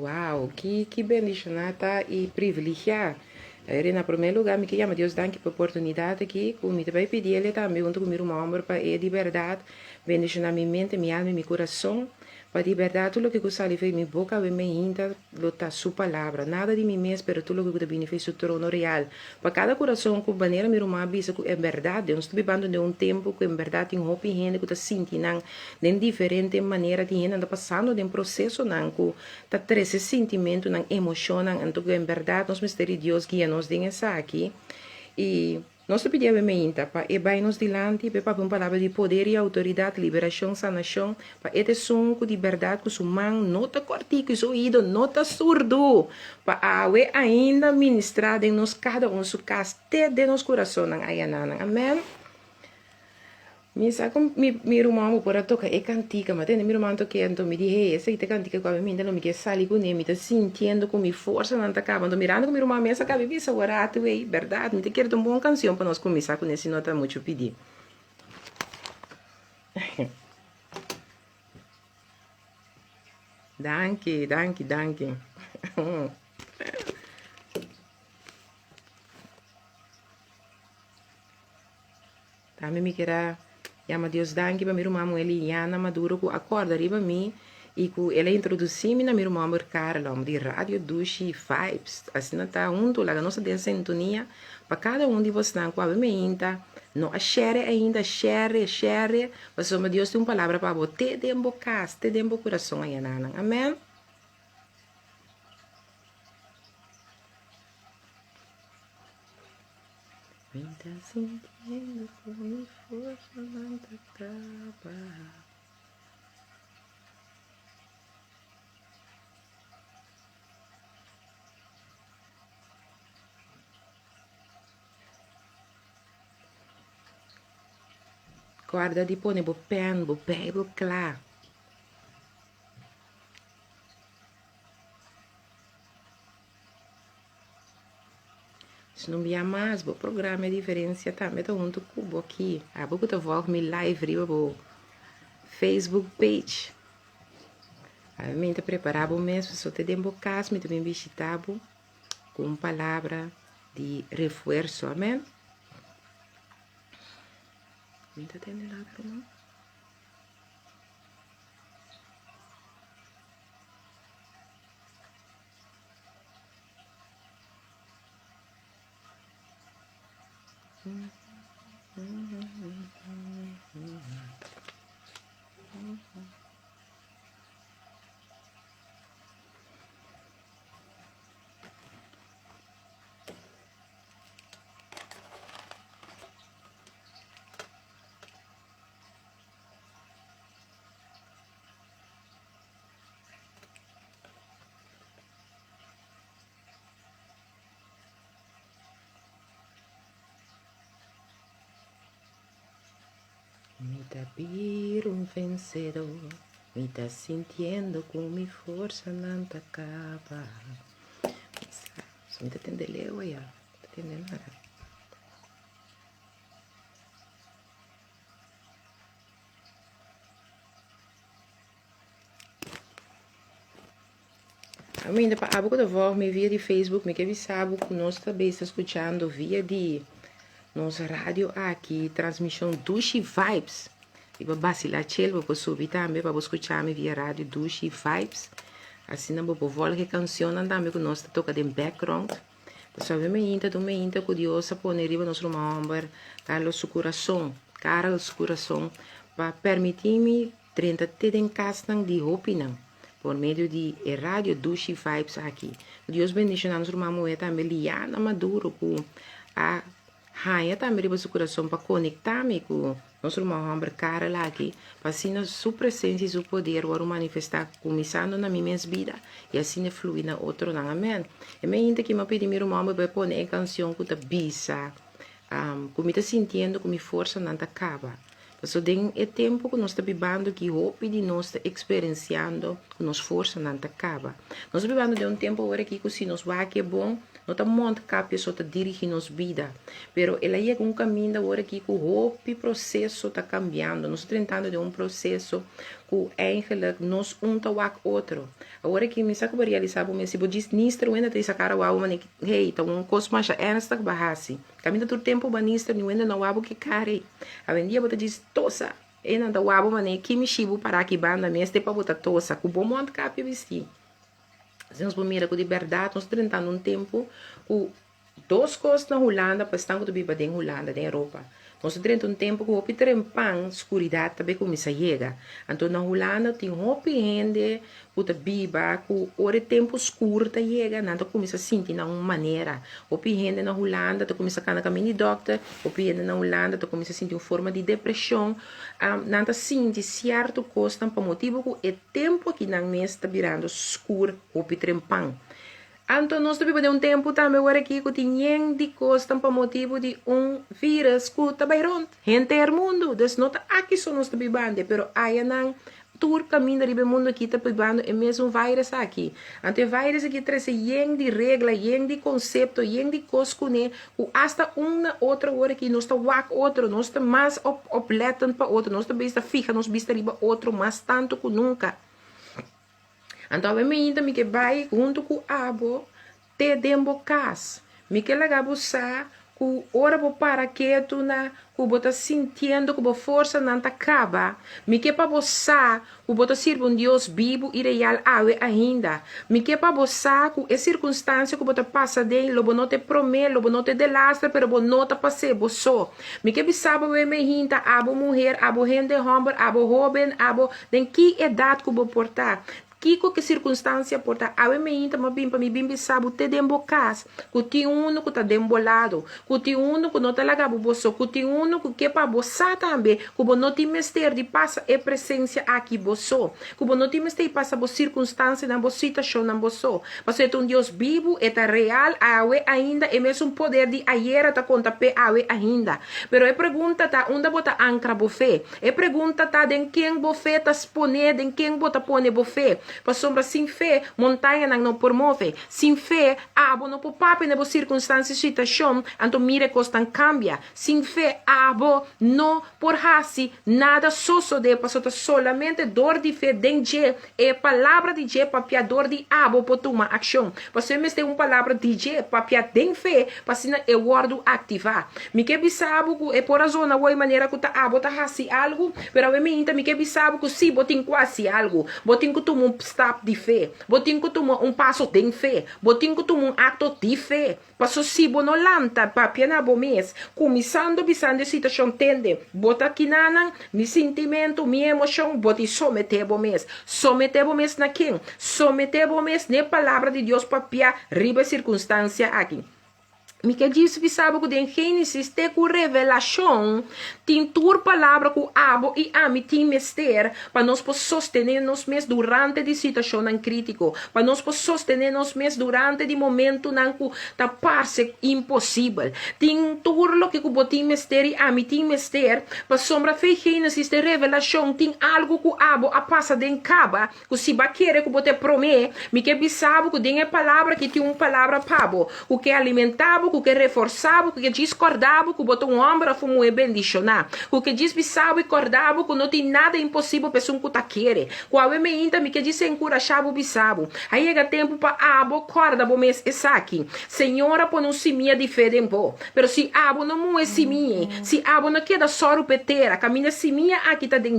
Uau, que bendicionada e privilegiada. Em primeiro lugar, me que llama Deus danke por oportunidade aqui, como me vai pedir ele também junto com meu irmão para de verdade, bendicionar minha mente, minha alma e meu coração, para de verdade tudo que eu salve em minha boca, em minha inta, lutar sua palavra, nada de mim mesmo, pero tudo que eu benefício do trono real. Para cada coração que maneira meu irmão avisa que é verdade, eu estou vivendo de tempo que em verdade tem roupa e gente que está sentindo de diferente maneira, de gente está passando de processo não, que está trazendo esse sentimento, não emoção, então em verdade nós mistérios Deus guia nos essa aqui e nós pedimos a para e vai nos dilante para uma palavra de poder e autoridade, liberação, sanação, para este som de verdade que o mão nota cortico, o ouvido nota surdo, para a ainda ministrar em nós cada um sua casa, até de nosso coração, amém. Mi irmão por tocar é cantica, mas tem meu irmão toque então me diz, essa que cantica com a minha não me quer sair com ele, me tá sentindo com minha força não tá acabando, mirando com meu irmão mesa cabe bisa agora tu é verdade, me te quero uma boa canção para nós começar com esse nota muito pedir. Danke, danke, danke. Também me quer chama Deus danke para meu irmão Eliana Maduro que acorda arriba mim e que ela introduziu-me na meu irmão Carlos de Rádio Dushi Vibes assim tá junto lá a nossa de sintonia para cada um de vocês não qual me ainda não a share ainda share mas como Deus tem uma palavra para você de boca te de coração aí nana amém. Me tá sentindo como força não acaba. Guarda di pone bo pen, bo pé, bo claro. Se não me mais, bo programa é diferença também tô junto com aqui. A pouco tô vou me live riba bo Facebook page. A mim te preparar bo mesmo, só te dem bo casa, me também visitar bo com palavra de reforço, amém? Me tá tendo lá, irmão? Me tá vir vencedor, me tá sentindo com minha força não tá acaba. Só me tá entendendo, olha, tá entendendo nada. Ainda para a boca da voz, me via de Facebook, me que avisava que nós também está escutando via de nossa rádio aqui, transmissão Dushi Vibes. E para vacilar chelo, para subir também, para escutar me via rádio Dushi Vibes. Assim, não vou voltar que canção também que nós toca de background. Sabe, me inta, tu me inta, que Deus pone riba nosso mambar, calo su coração, cara o coração, para permitir-me 30 em casa de opinião por meio de rádio Dushi Vibes aqui. Deus bendiga nosso mamãe também, Liana Maduro, com a raia também riba su coração, para conectar-me com nosso mambar, cara lá aqui, para assim a sua presença e seu poder vão manifestar, começando na minha vida, e assim fluir na outro, não, amém? E me ainda que me pedi meu irmão para pôr a canção que está bisa, que me está sentindo que minha força não acaba. Então, tem o tempo que nós estamos vivendo que hope de nós está experienciando, que nós força não acaba. Nós estamos vivendo de um tempo agora que se nós vai que é bom, não está muito capaz de dirigir nossa vida. Pero ela é um caminho agora que o processo está cambiando. Nós estamos tentando de um processo que eigenlijk nós está outro. Agora que me saco para realizar, se você diz ministro ainda tem sacar o alma, hey, então um coisa mais ernstig bahasi. Caminho todo tempo ministro não ainda não abo que care. A vendia bota diz tosa. Ainda da abo mane que me chibo para aqui banda mesmo para botar tosa. Que bom monte capi vestir. Se nós primeiro com liberdade, nós estamos tentando um tempo com duas coisas na Holanda, para estar com o biba em Holanda, na Europa. Nós temos um tempo que o trempan escuridade também começa a chegar. Então na Holanda tem gente que está biba, que o tempo escuro está chega, então começa a sentir de uma maneira. O gente na Holanda está começa a caminhar de doctor, o gente na Holanda está começa a sentir uma forma de depressão, não sente certo coisa por motivo que o tempo que não está virando escuro, o trempan. Então, nós estamos de um tempo também agora aqui que tem de costa por motivo de vírus que está bairando. Gente do mundo, então não está aqui só nós estamos vivendo, mas aí não todo caminho do mundo aqui está vivendo é mesmo vírus aqui. Então, o vírus aqui traz de regra, de conceito, de coisa que hasta uma outra hora que nós estamos outro, nós estamos mais opletando para outro, nós estamos fija, nós estamos outro mais tanto que nunca. Então, me também que vai junto com o abo, te dembo cas. Me que laga buscar, que ora bo para quieto na, que bota sentindo que bo força não acaba. Me que para buscar, que bota sirva um Deus vivo e real ave ainda. Me que para buscar, que é circunstância que bota passa dele, lobo não te promete, lobo não te delastra, pero bo não te passe, bo só. Me que bisaba me hinta, abo mulher, abo gente homem, abo jovem, abo, den que idade que bo portar. Que circunstância porta a me inta ma bim para me bim sabe te dembocas que ti uno que tá dembolado que ti uno que não tá lagabo bosso que ti uno que para bossa também que bo não te mester de passa e presença aqui bosso que bo não te mester passa bo circunstância na bo situação na bosso mas é um Deus vivo é real awe ainda é mesmo um poder de ayer tá conta pe awe ainda pero é pergunta tá onde bota ancra bo fé é pergunta tá de quem bo fé tá spone de quem bota pone bo fé para sombra sem fé, montanha não promove. Sem fé, abo não pode na circunstância situação, então mira costa cambia. Sem fé, abo não por hasi nada sosso de passou solamente dor de fé dentro é palavra de je papia dor de abo por tomar ação. Você me tem uma palavra de je papia den fé, para sina é word ativar. Me que bisabo é por a zona ou maneira que tá abo tá hasi algo, pero me inta me que bisabo que se botin quase algo, botin que tomar stop de fé, botin que tomar passo de fé, botin que tomar ato de fé, passo se bo no lanta papia na bomes, começando bisando situação tende, bota aqui nanan, mi sentimento, mi emoção, boti someter bomes na quem? Someter bomes na palavra de Deus papia, riba circunstância aqui. Me que disse que sabe que em Gênesis tem com revelação, tem tur palavra que abo e ami tem mester, para nós sostener nos mes durante de situação não crítico, para nós sostener nos mes durante de momento não que tá parece impossível. Tem tur lo que tem mester e ami tem mester, para sombra fe Gênesis de revelação tem algo que abo a passa de caba, que se ba querer que bote promete, me que sabe que tem a palavra que tem uma palavra pabo, o que alimentava o que reforçava, o que discordava, que botou um ombro fumo e bendicionar, o que desbissava e cordava, que não tem nada impossível para um que querer, qual é me inta me que disse encorajava o bisabo, aí é tempo para abo corda bo mês essa aqui, senhora por não se minha de fé dempo, pero se abo não é se minha, se abo não queda só o petera, caminha se minha aqui tá dentro,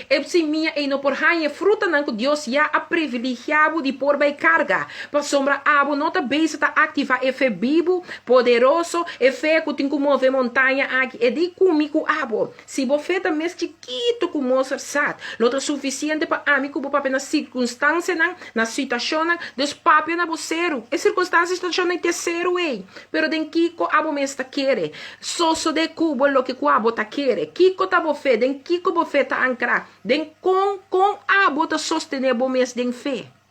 é se minha e não por rainha fruta não que Deus já a privilegiado de pôr by carga, para sombra abo não tá bem tá ativa e fé vivo poderoso e fé que tem que mover montanha aqui e de comigo abo se você também chiquito como moçar sat lo suficiente para amigo para na circunstância na situação dos papel na vocero e circunstância situação na terceiro ei pero den kiko abo me está querer soso de cubo lo que abo ta querer kiko ta bo fé den kiko bo fé ta ancrar den com abo ta sostener bo mes den fé.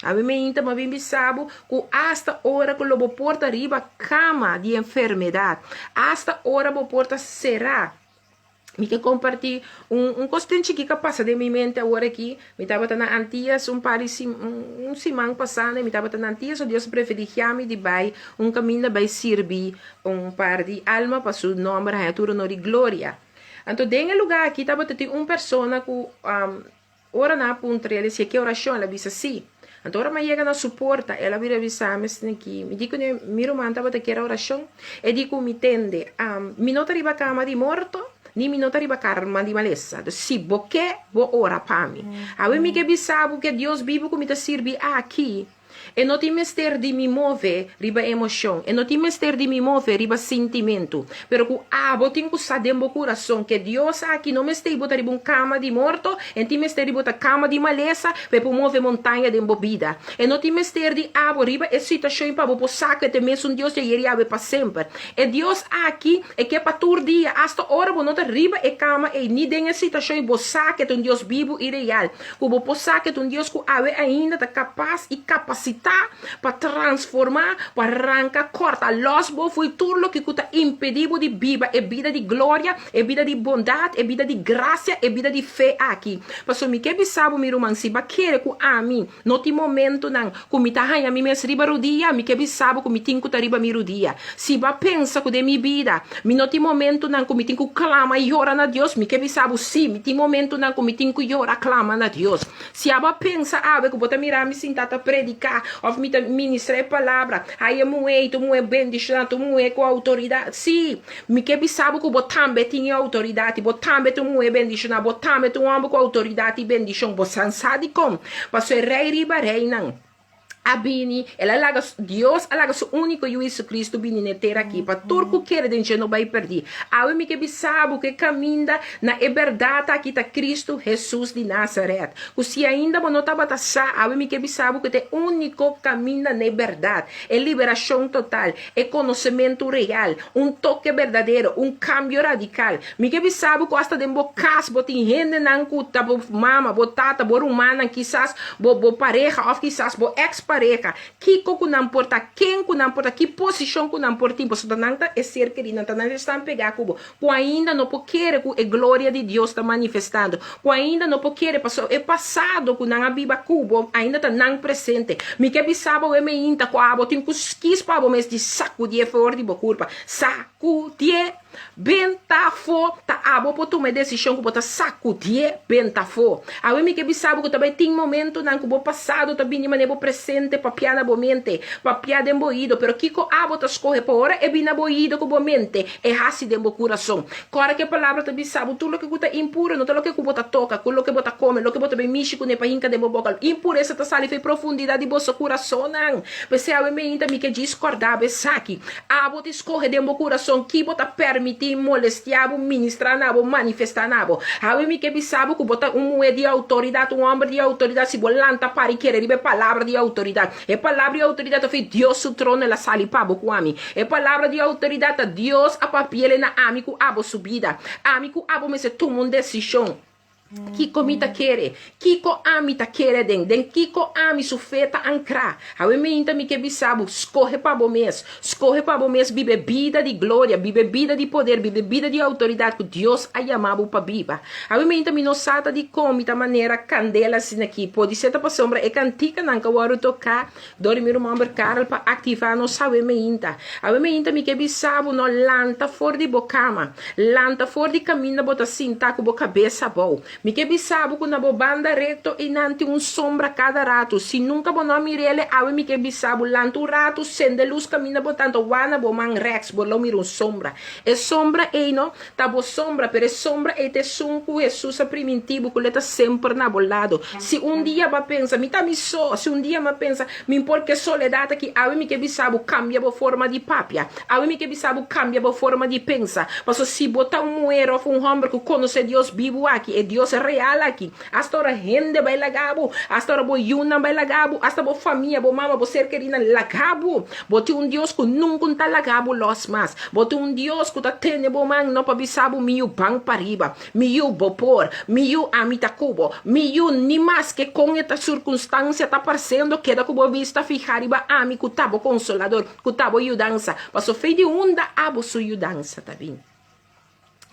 A mim ainda me bem bisabo que hasta hora que lobo porta riba cama de enfermidade, hasta hora bo porta será Me que compartilhar constante que passa de minha mente agora aqui. Me estava na Antias semana passada, me estava na Antias, o Deus privilegiar-me de vai caminho vai servir par de alma para seu nome, a turno de glória. Então, dentro lugar aqui, estava uma pessoa que ora na ponta, ele disse que oração, ela disse sim. Então, ora mas chega na suporta, ela vira avisar-me aqui, me digo, meu irmão estava que era oração, e digo, me tende, me não arriba a cama de morto, ni mi nota riba karma di malessa. Si boque bo ora pami. Awe mi que bisabo que Deus vivo como te sirvi aqui. E não tem mister de me mover riba emoção. E não tem mister de me mover riba sentimento. Pero que botin que sa dembo coração que Deus aqui não mister botar riba cama de morto. E tem mister de botar cama de maleza. Para mover montanha de vida. E não tem mister de riba e situação para bo saca te mesmo Deus te iria para sempre. E Deus aqui é que para todo dia hasta hora bo nota riba e cama e ni denha situação bo saca te Deus vivo e real. Que bo saca te Deus que ainda tá capaz e capacitar para transformar, para arrancar, corta, los bo foi tudo que está impedido de viver, é vida de glória, é vida de bondade, é vida de graça, é vida de fé aqui. Pastor, me que bisabo meu irmão, se baquere com a mim, no ti momento não, com me tá a mim mes riba rodia, me que bisabo com me tinco tá riba mi rodia. Se ba pensa com de mi vida, me no ti momento não, com me tinco clama e ora na Deus, me que bisabo sim, me ti momento não, com me tinco e ora clama na Deus. Se aba pensa, que bota mirar me sentata predicar, of me ministrar a palavra, aí é muito bendição, muito com autoridade. Sim, me que bisabo que botambe tinha autoridade, botambe tu muito bendição, botambe tu amo com autoridade e bendição, bosan sabe como, pastor rei riba rei não. Abini, ela laga Deus, ela laga seu único juízo Cristo bini neter aqui, para tudo que quer dentro não vai perder. Awe me que bisabo que caminha na verdade aqui tá Cristo Jesus de Nazaré. Que se ainda não estava taçar, awe me que bisabo que te único caminho na verdade, é liberação total, é conhecimento real, toque verdadeiro, cambio radical. Me que bisabo que hasta dembo cas, botin rende nan kuta bo mama, bo tata, bo rumana, quizás bo pareja, ou quizás bo ex pareja, que coco não importa, quem que não importa, que posição que não importa, você não é ser querido, não está pegar cubo, que ainda não pode querer que a glória de Deus está manifestando, que ainda não pode querer, é passado que não abiba cubo, ainda está não presente, me que bisabo é me inta com a botin que quis para o mês de sacudir fora de bocurpa, sacudir bentafo tá abo por tomar decisão que bota sacudir bentafo a mim que bisabo que também tem momento não que bo passado também de maneira presente para piada bo mente para piada emboído pero kiko abo tá escorre por hora é bina boído com bo mente é raci de bo coração cora que palavra tá bisabo tudo que tá impuro não tá lo que bota toca com lo que bota come lo que bota bem mishi com ne pa hinca de bo boca impureza tá sali foi profundidade de bo coração não você a mim também que discordar besaki abo te escorre de bo coração que bota permitir molestiabo, ministrar nabo, manifestar nabo. Awe mi que bisabo que bota de autoridade, homem de autoridade, se bolanta para querer ribe palavra de autoridade. É palavra de autoridade foi Deus su trono la sali pabo com ami. É palavra de autoridade Deus a papiele na amigo abo subida. Amigo abo me se toma uma decisão. Kiko mita quere, Kiko ami ta quere den Kiko ami sufeta ancra. Awe me inta mi que bisabo, escorre para o mês, vive vida de glória, vive vida de poder, vive vida de autoridade que Deus a chamado para viva. Awe me inta mi no sata de comita maneira candela assim aqui, pode ser para sombra e cantica não que eu tocar, dormir uma Carol para ativar no sabe me inta. Awe me inta mi que bisabo no lanta for de bocama, lanta for de caminho bota cinta com boca cabeça bom. Me que bisabo com na banda reto e nante sombra cada rato. Se nunca bo não mirele, awe me que bisabo lanto rato, sende luz caminha botando wana bo man rex, bo lo mir sombra. E sombra e no, tá bo sombra, pero sombra e te sunco Jesus a primitivo, que leta sempre na bolado. Se dia ba pensa, me tá me só, se dia ma pensa, me porque soledade que awe me que bisabo cambia bo forma de papia. Awe me que bisabo cambia bo forma de pensa. Mas se botar muero of homem que conhece Deus vivo aqui, e Deus real aqui. Hasta ora gente vai lagabo, hasta ora bo yuna vai lagabo, hasta bo família, bo mama, bo ser querida lagabo. Bote Deus que nunca tá lagabo los mas. Bote Deus que tá tendo bo man no pa bisabo miu bang pariba, miu bopor, miu amita cubo, miu ni mas que com esta circunstância tá parecendo que da cubo vista fijariba ami cutabo consolador, cutabo yudança. Passo fei de onda abo su yudança tá bem.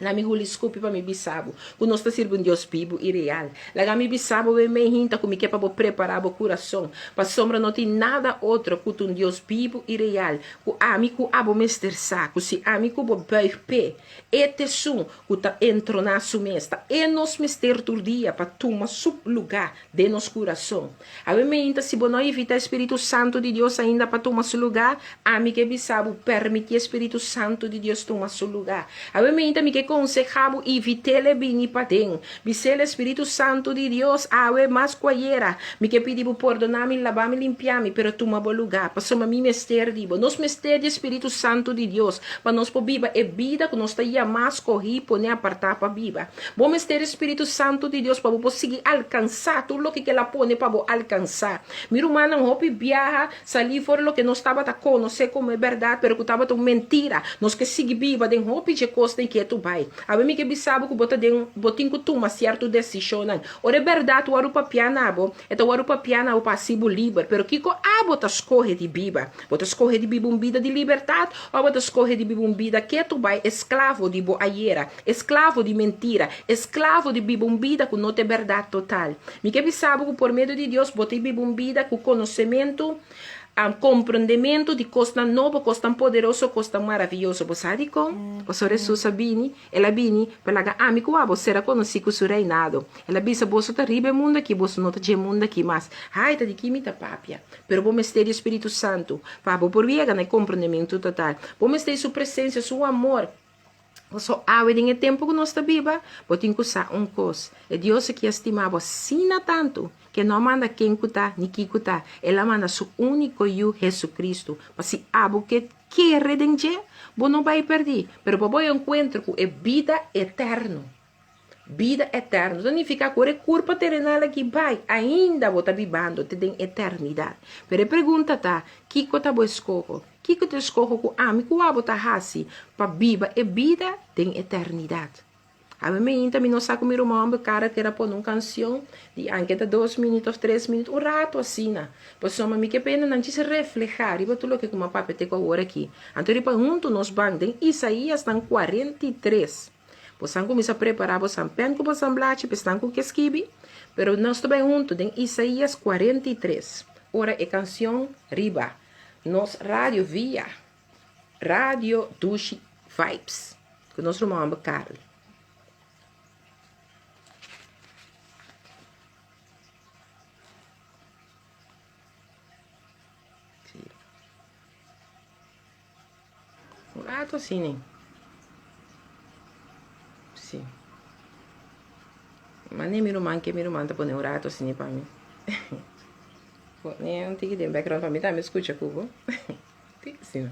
La mi huli scopi pa mi bisabo. Que nós está servindo Deus vivo e real. Lá mi bisabo ve me hinta como que é para preparar o coração. Para sombra não tem nada outro que um Deus vivo e real. Que amigo abo mester saco. Se amigo bo buig pé. Ete sum que tá entro na sumesta. E nos mister tur dia para tomar sub lugar de nos coração. A me hinta se bo não evita Espírito Santo de Deus ainda para tomar seu lugar. Amigo bisabo permite Espírito Santo de Deus tomar seu lugar. A me hinta me que consejabo e vitele bini paten. Bisele Espírito Santo de Deus, awe mas quayera. Me que pedibo perdonami, lavami, limpiami, pero tuma bo lugar. Passoma mi mester dibo. Nos mester de Espírito Santo de Deus. Pa nos po biba e vida que nos taia mas corri, pone apartar pa biba. Bom mester Espírito Santo de Deus pa bo conseguir alcançar tudo lo que ela pone pa bo alcançar. Miro manang hopi viaja, salir fora lo que nos estava ta conocer como é verdade, pero que estava tão mentira. Nos que sigue biba, den hopi de costa em que tu vai. A mim que bisabo que botin que toma certo decisão. Ora é verdade o arupa piana abo, então o arupa piana o passivo livre, pero kiko abo ta escorre de biba, bota escorre de biba vida de liberdade, ou bota escorre de biba vida que tu vai escravo de boaiera, escravo de mentira, escravo de biba vida que não tem verdade total. Me que bisabo que por meio de Deus botei biba vida com conhecimento, compreendimento de coisa nova, coisa poderosa, coisa maravilhosa. Você sabe como? O Senhor Jesus sabini, ela bini, pela amigo abo será conhecido o seu reinado. Ela bisa bolso tá ribe mundo aqui, bolso não tá de mundo aqui, mas ai tá de que me tá papia. Pero bom mistério Espírito Santo, pabo por via né compreendimento total. Bom mistério sua presença, seu amor. So, em tempo que nós está viva, botem que usar coisa. É Deus que estimava assim tanto, que não manda quem cutar, nem que cutar. Ela manda seu único eu, Jesus Cristo. Mas se abo que quer redencer, bom não vai perder. Mas para o encontro com é vida eterna. Vida eterna. Significa que a curva terrenal aqui vai, ainda vou estar vivendo, te tem eternidade. Mas a pergunta tá, que eu vou escolher? Que eu escolho com amigo abo tá assim, para viva e vida tem eternidade. A mim também não sabe como irmão, cara que era por uma canção de anqueta 2 minutos, 3 minutos, um rato assim, né? Pois só me que pena não se reflejar, e tudo que como papai te agora aqui. Então, para junto nos bandos, em Isaías estão 43. Você começa a preparar, você pen com você blate, estão com que esquibe, pero nós também juntos em Isaías 43. Ora é canção riba. Nos rádio via rádio Dushi Vibes, que nós chamamos Carl. Um rato assim, né? Sim. Mas nem meu irmão tá pondo um rato assim para mim. Nem tem que ter um background para mim, tá? Me escuta, Cubo. Tem que sim.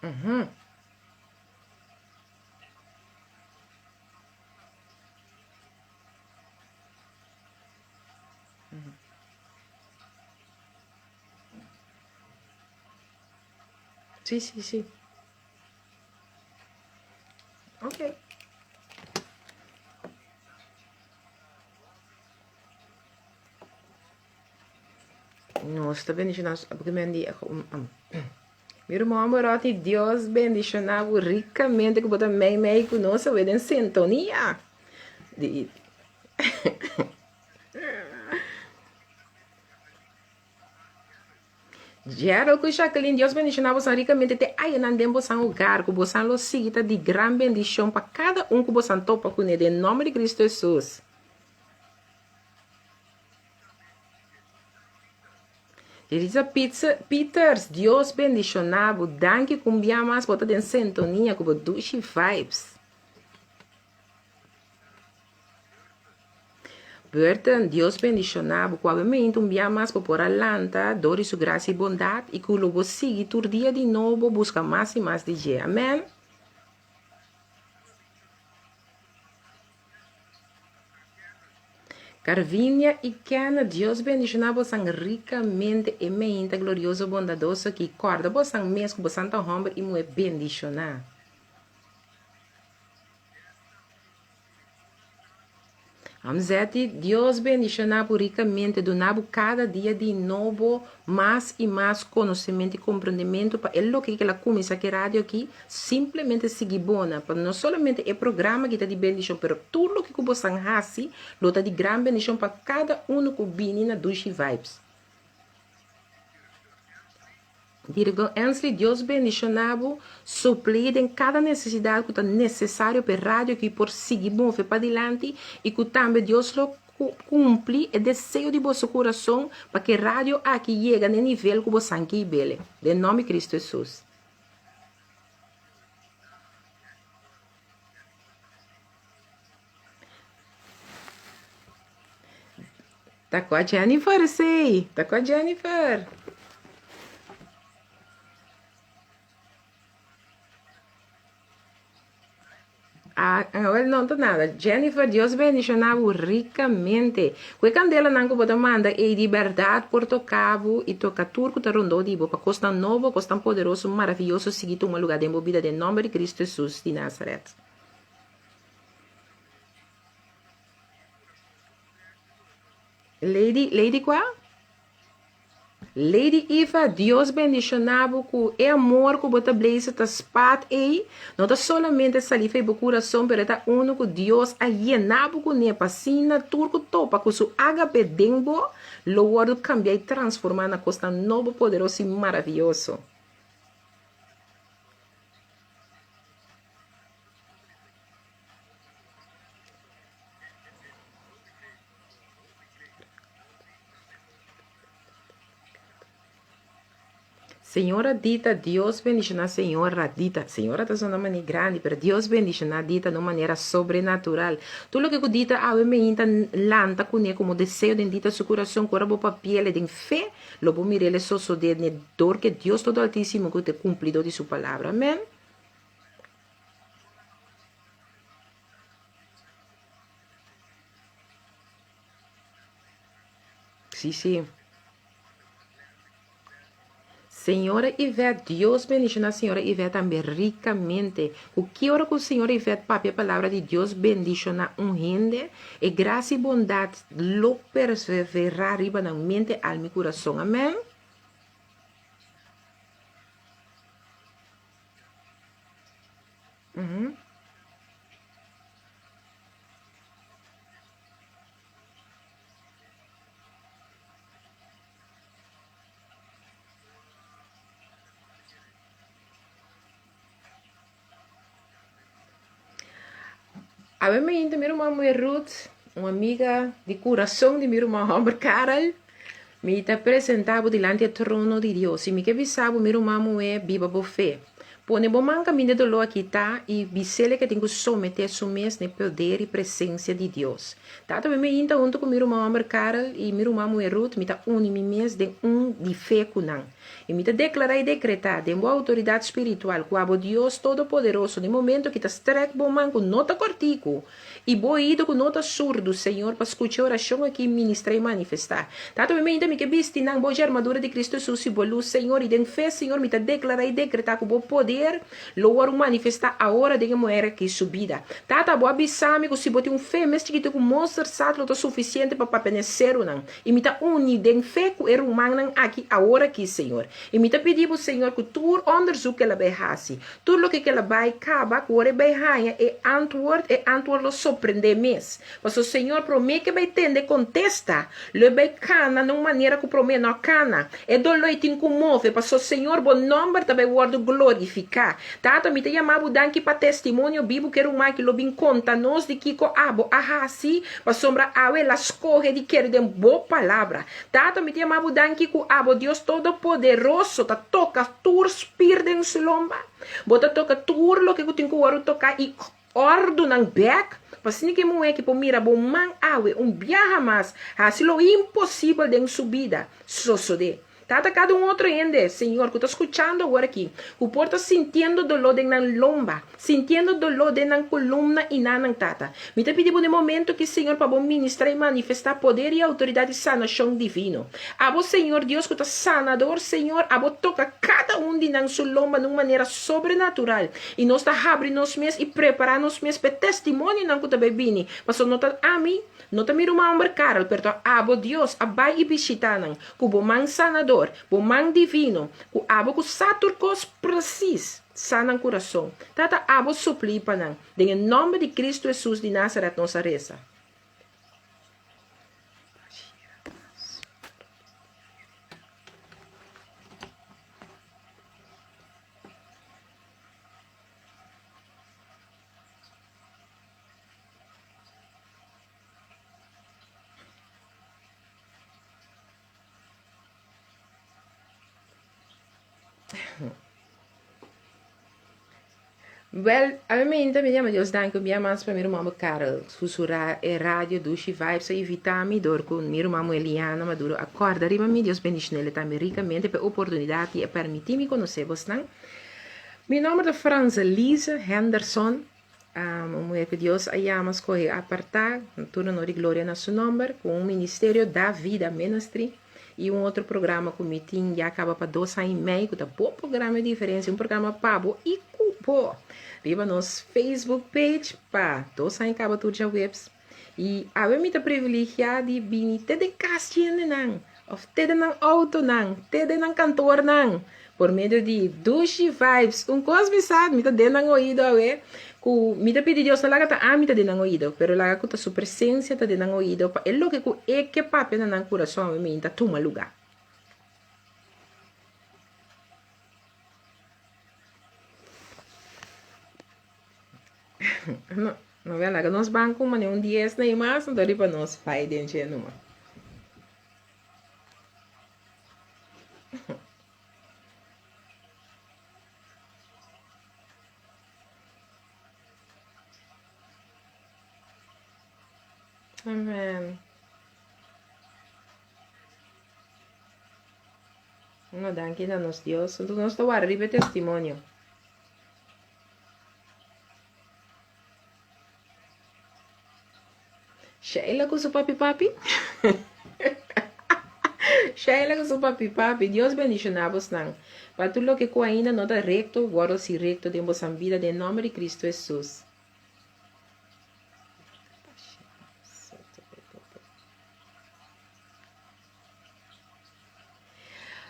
Uhum. Sim, sim, sim. Ok. oramos, está bendicionando, porque me diz, meu irmão amoroso, Deus bendicionava ricamente, que você me conosco, vem em sintonia. Gero que Jacqueline, Deus bendicionava você ricamente, até aí não tem você lugar, que você lo siga de grande bendição para cada que você topa com ele, em nome de Cristo Jesus. Elisa Peters, Deus bendicionava, danke cumbia mais, bota em sintonia com o Dushi Vibes. Burton, Deus bendicionava, com o momento cumbia mais por alanta, dor e sua graça e bondade, e que o lobo siga todo dia de novo, busca mais e mais de dia. Amém? Carvinha e Cana, Deus bendicionava você ricamente e mente glorioso, bondadoso, que corda você mesmo, você está homem e muito bendicionar. Amzete, Deus bendicionava ricamente, donava cada dia de novo mais e mais conhecimento e compreendimento para ele que ela começa aqui rádio aqui, simplesmente seguir bona, para não somente o programa que está de bendição, mas tudo que você faz, está de grande bendição para cada que vem na Dushi Vibes. Diretor Ansley, Deus bendicionava, suplir em cada necessidade que está necessário para a rádio, que por seguir bom para adiante, e que também Deus lo cumpre o desejo de vosso coração, para que a rádio aqui chegue no nível que você quer ver. Em nome de Cristo Jesus. Tá com a Jennifer, sei. Tá com a Jennifer. Agora não está nada. Jennifer, Deus bendicionava ricamente. Que candela não pode mandar e liberdade por tocar e tocar tudo que rondou de boa. Costa novo, costa poderoso, maravilhoso, seguir um lugar de embobida em nome de Cristo Jesus de Nazaret. Lady qual? Lady Eva, Deus bendicionava com o amor que você blaze ta spat aí, não está somente saliva e o coração, mas está único Deus a llenava com a pacina, turco topa com seu agape dengo, logo cambia e transformar na costa novo, poderoso e maravilhoso. Senhora Dita, Deus bendicionar a Senhora Dita. Senhora está sendo uma maneira grande, mas Deus bendicionar Dita de uma maneira sobrenatural. Tudo que Dita a me inta lanta com ele como desejo de Dita seu coração, corpo papel de fé, logo mirele só de dor que Deus todo altíssimo que te cumprido de sua palavra. Amém. Sim. Senhora Ivete, Deus bendicionar a Senhora Ivete também ricamente. O que ora com a Senhora Ivete, papi, a palavra de Deus bendicionar gente e graça e bondade lo perseverar arriba na mente, alma e coração. Amém? A mim ainda minha irmã Ruth, uma amiga de coração de minha irmã Amber Carol, me apresentava diante do trono de Deus e me que avisava minha irmã é viva por fé. Pone bom man caminho de lo aqui tá e bisele que tenho que someter a mês no poder e presença de Deus. Tato me ainda junto com minha irmã Amber Carol e minha irmã Ruth me tá unir mês de de fé com não. E me declarar e decretar de uma autoridade espiritual com o Deus Todo-Poderoso no momento que está estreco bom man com nota cortico e boido com nota surdo, Senhor, para escutar a oração aqui, ministrar e manifestar. Tato me ainda me que viste na boa armadura de Cristo Jesus e boa luz, Senhor, e de fé, Senhor, me tá declarar e decretar com o poder poder, logo manifestar agora de mulher que subida. Tata, boa bisame, que se bote fé, mas que te mostra sabe o suficiente para penecer não. E me tá unido fé com o humano aqui agora aqui, Senhor. E me tá pedindo, Senhor, que tu onderzoek ela vai fazer. Tudo o que ela vai acabar, que ela vai ganhar, antwoord lo surpreender mesmo. Mas o Senhor promete que vai entender, contesta, le vai cana de uma maneira que promete não cana. É do leite incomove, mas o Senhor, bom nome, também guarda glorificar. Tata, me tá chamando danke para testemunho bíblico que era um que lo bin conta nós de que ko abo ahasi, mas sombra awe las corre de querer de boa palavra. Tata, me tá chamando danke que abo Deus todo poderoso, tá toca tur spirden em slomba. Bota toca tur lo que eu tenho que tocar e ordo nang back. Assim que mo é que por mira bom man awe viaja mais, assim lo impossível de subida. Sosode. Tata cada outro ende, Senhor, que está escutando agora aqui. O porta sentindo dolor de na lomba, sentindo dolor de na coluna e na tata. Me te pedimos de momento que Senhor para ministrar e manifestar poder e autoridade e sanação divino. Abo Senhor Deus que está sanador, Senhor, abo toca cada de na sua lomba de uma maneira sobrenatural. E nós está abrindo nós mesmos e preparando nós mesmos para testemunho não que está bebendo. Mas não está a mim, não está mir uma homem cara, perto abo Deus, abai e visitar não, cubo man sanador. O man divino, o abo que saturcos precis, sana o coração. Tata abo supli panang, em nome de Cristo Jesus de Nazaret nossa reza. Well, a mim também chama Deus danke minha mãe para meu irmão Carol, sussurrar é rádio do Vibes e evitar me dor com meu irmão Eliana Maduro. Acorda, rima me Deus bendicionar ele também ricamente para oportunidade e permitir me conhecer você. Meu nome é Franz Lisa Henderson. Mulher que Deus a chama escolher apartar, turno de glória na seu nome, com o Ministério da Vida Ministry. E outro programa que me tinha já acaba para 2 anos e meio, que tá bom programa de diferença, programa pabo e cupo. Riba nos Facebook page, pá, 2 anos acaba tudo já webs. E a mim tá privilegiado de vir te de casting não, of te de não auto não, te de não cantor não. Por meio de Dushi Vibes, coisa me sabe, me tá dando um ouído a ver. Me tá pedindo Deus, lá tá me tá dando um ouído, pero lá com a sua presença tá dando um ouído, é lo que papi na coração, me tá toma lugar. Não é lá que nós bancos, mas um 10 nem mais, então para nós pai dentro de numa. Amém. Não dá aqui na nos Deus, então nós estamos arriba testemunho. Sheila com seu papi. Sheila com seu papi. Deus bendicionamos não. Para tudo que ainda não está recto, guarda-se recto de nossa vida, em nome de Cristo Jesus.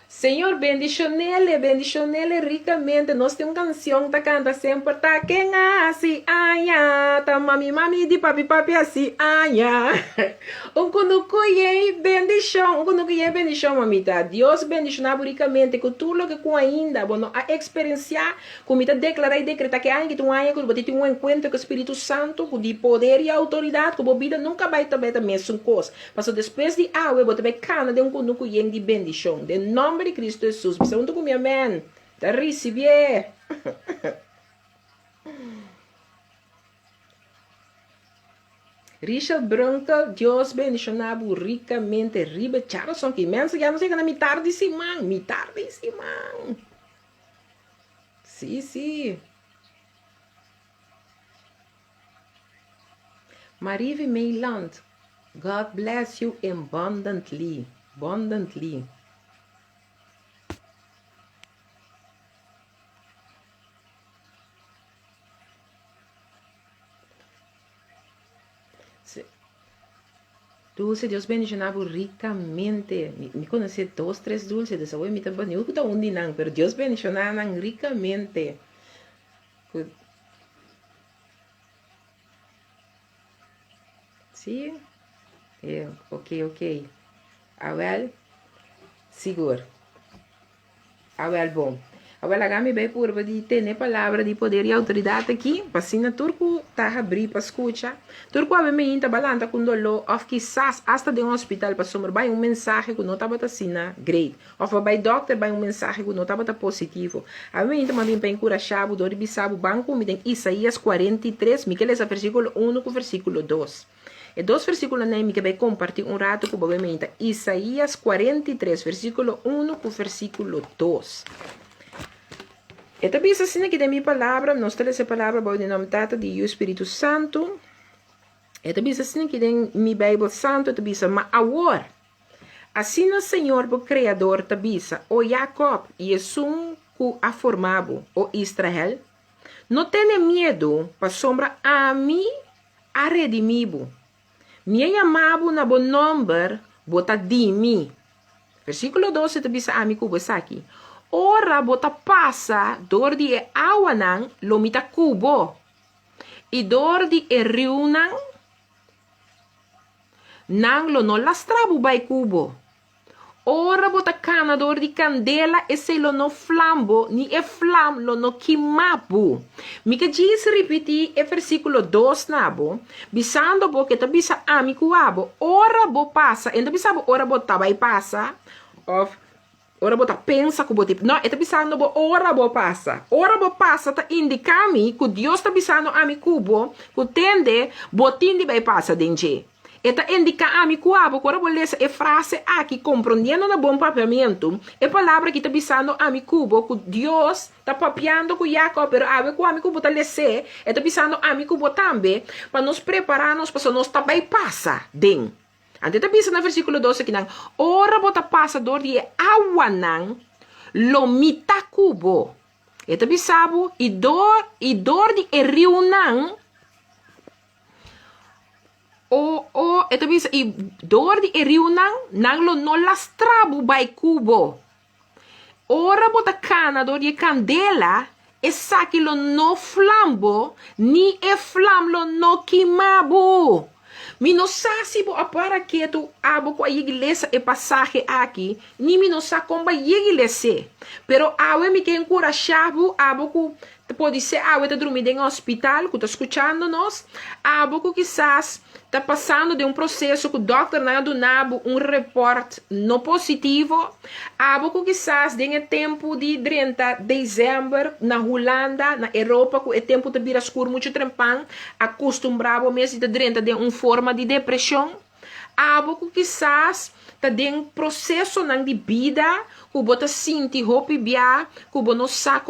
Senhor, bendicionele ricamente. Nós temos uma canção que canta sempre, tá quem assim, aia, tá mami de papi assim, aia. Quando conhece bendição, mamita. Deus bendicionar ricamente com tudo que com ainda, bueno, a experienciar, como te declarar e decretar que ainda tu aia, que você tem um encontro com o Espírito Santo, de poder e autoridade, que a vida nunca vai também a mesma coisa. Mas depois de água, você vai cana de quando conhece de bendição. De nome de Cristo Jesus. Você junto comigo, amém. Te receber. Richard Branca, Deus bendicionado ricamente. Ribe Charlson, que imenso. Já não sei que na mitad de semana. Sim. Marie Meiland, God bless you abundantly. Dulce, Deus bendicionava ricamente. Me conheci 2, 3 dulces, dessa vez me também não está onde não, pero Deus bendicionava ricamente. Sim? É, ok. Awel, seguro. Awel, bom. Awel, agora bem por de ter palavra de poder e autoridade aqui, para assim turco tá abrir para escutar. Turco a me inta balanta com dolor, of quizás hasta de um hospital para somar vai mensagem que não estava assim, great. Of vai doctor vai mensagem que não estava positivo. A me inta mami para encorajar, dor bisabo banco me tem Isaías 43, Miqueles versículo 1 com versículo 2. E 2 versículos nem que vai compartir rato com o mente. Isaías 43, versículo 1 com versículo 2. E também assim que de minha palavra, nós temos essa palavra para o nome de Espírito Santo. E também assim que de minha Bíblia Santo, também mas agora, assim o Senhor, o Criador, também o Jacob, e Jesus que a formado, o Israel, não tenha medo para sombra a mim, a redimibo. Me chamava na bom nome, bota de mim. Versículo 12, também a mim que aqui. Ora bota passa dor de awanan lomita kubo. E dor de riunan nang lo no lastrabu bay kubo. Ora bota cana dor de candela e se lo no flambo ni e flam lo no kimabu. Mica diz repetir e versículo 2 nabo. Bisando bo que ta bisa amigo abo. Ora bo passa. Enda bisabo ora bota bay passa. Of ora bota pensa que tipo não está pensando bo ora bo passa tá indicando que Deus está pensando a mi cubo que tende botin de vai passa dentro está indicando a mi cubo que ora bo lesa e frase aqui compreendendo na bom papiamento e palavra que está pensando a mi cubo que Deus está papiando com Jacob pero ave que a mi cubo está lese está pensando a mi cubo também para nos prepararmos para nós também passa dentro. Ante ta bisa na versículo 12 que nang ora bota passador de awanang lomita kubo. Eta bisabo e dor de riunang eta bisa e dor de riunang nang lo no lastrabu by kubo. Ora bota cana dor de candela e saki lo no flambo ni e flam lo no quimabo. Mi não sabe se para que tu abo com a igreja e passagem aqui, nem mi não sabe como a igreja. Pero awe me que encorajado abo com pode ser awe tá dormindo em hospital, que tá escutando nós, abo que quizás tá passando de processo que o doutor não do nabo report não positivo, abo que quizás tem tempo de 30 de dezembro na Holanda, na Europa, que é tempo de vir escuro muito trempão, acostumbrado mesmo de 30 de forma de depressão, abo que quizás tá de processo de vida, que bota sinti hope bia, que bo não sabe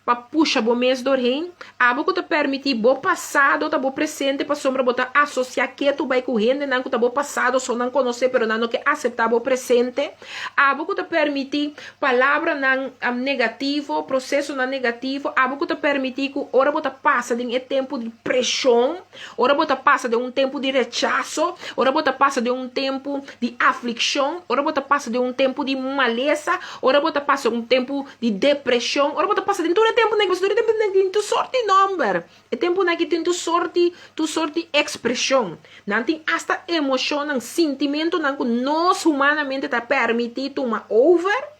pa puxa bo mês do reino, abo que te permite bo passado, tá bo presente para sombra botar associar que tu vai correndo, não que tá bo passado, só não conhecer, pero não que aceitar bo presente, abo que te permite palavra não negativo, processo não negativo, abo que te permite que ora bota passa de tempo de pressão, ora bota passa de tempo de rechaço, ora bota passa de tempo de aflição, ora bota passa de tempo de maleza, ora bota passa tempo de depressão, ora bota passa de todo tempo que você tem tu sorte number, é tempo que tem tu sorte expressão, não tem hasta emoção, não sentimento, não que nós humanamente tá permitido uma over.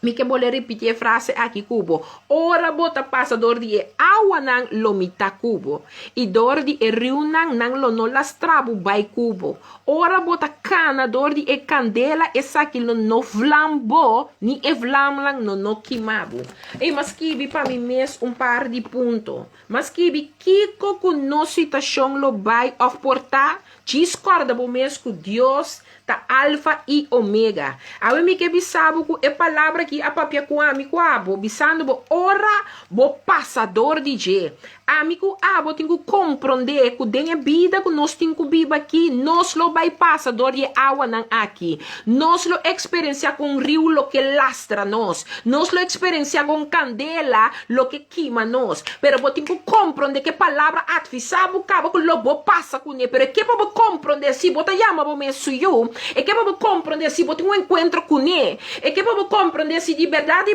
Me que vou repetir a frase aqui cubo. Ora bota passa dor de água nang lomita cubo. E dor de rio nang lo no lastrabu by cubo. Ora bota cana dor de candela essa que no flambo ni e flamlang no quimabo. E mas kibi para mim mesmo par de ponto. Mas kibi kiko com no situação lo vai of portar. Discorda bo mesmo Deus tá alfa e omega. A mim que sabe que é palavra que aqui a papia com amigo abo, bisando bo ora bo passador de je. Amigo abo tenho que compreender que tem a vida que nós temos que viver aqui, nós lo vai passador de água não aqui. Nós lo experiencia com rio lo que lastra nós. Nós lo experiencia com candela lo que queima nós. Pero bo tenho que compreender que palavra atfisabo cabo que lo bo passa com ele. Pero que bo compreender se bo te llama bo me suyo. E que bo compreender se bo tem um encontro com ele. E que bo compreender se de verdade,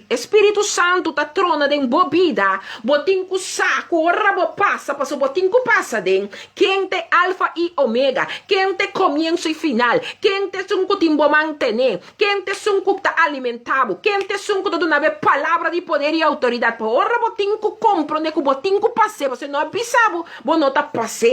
Espírito Santo tá trona de bo vida. Bo tenho que saco, ora bo passa, passo bo tenho que passa den. Quem te alfa e omega, quem te comienzo e final, quem te sunco timbo mantener, quem te sunco tá alimentado, quem te sunco do nave palavra de poder e autoridade. Ora bo tenho que compreender que bo tenho que passar, você não avisava, bo não tá passar,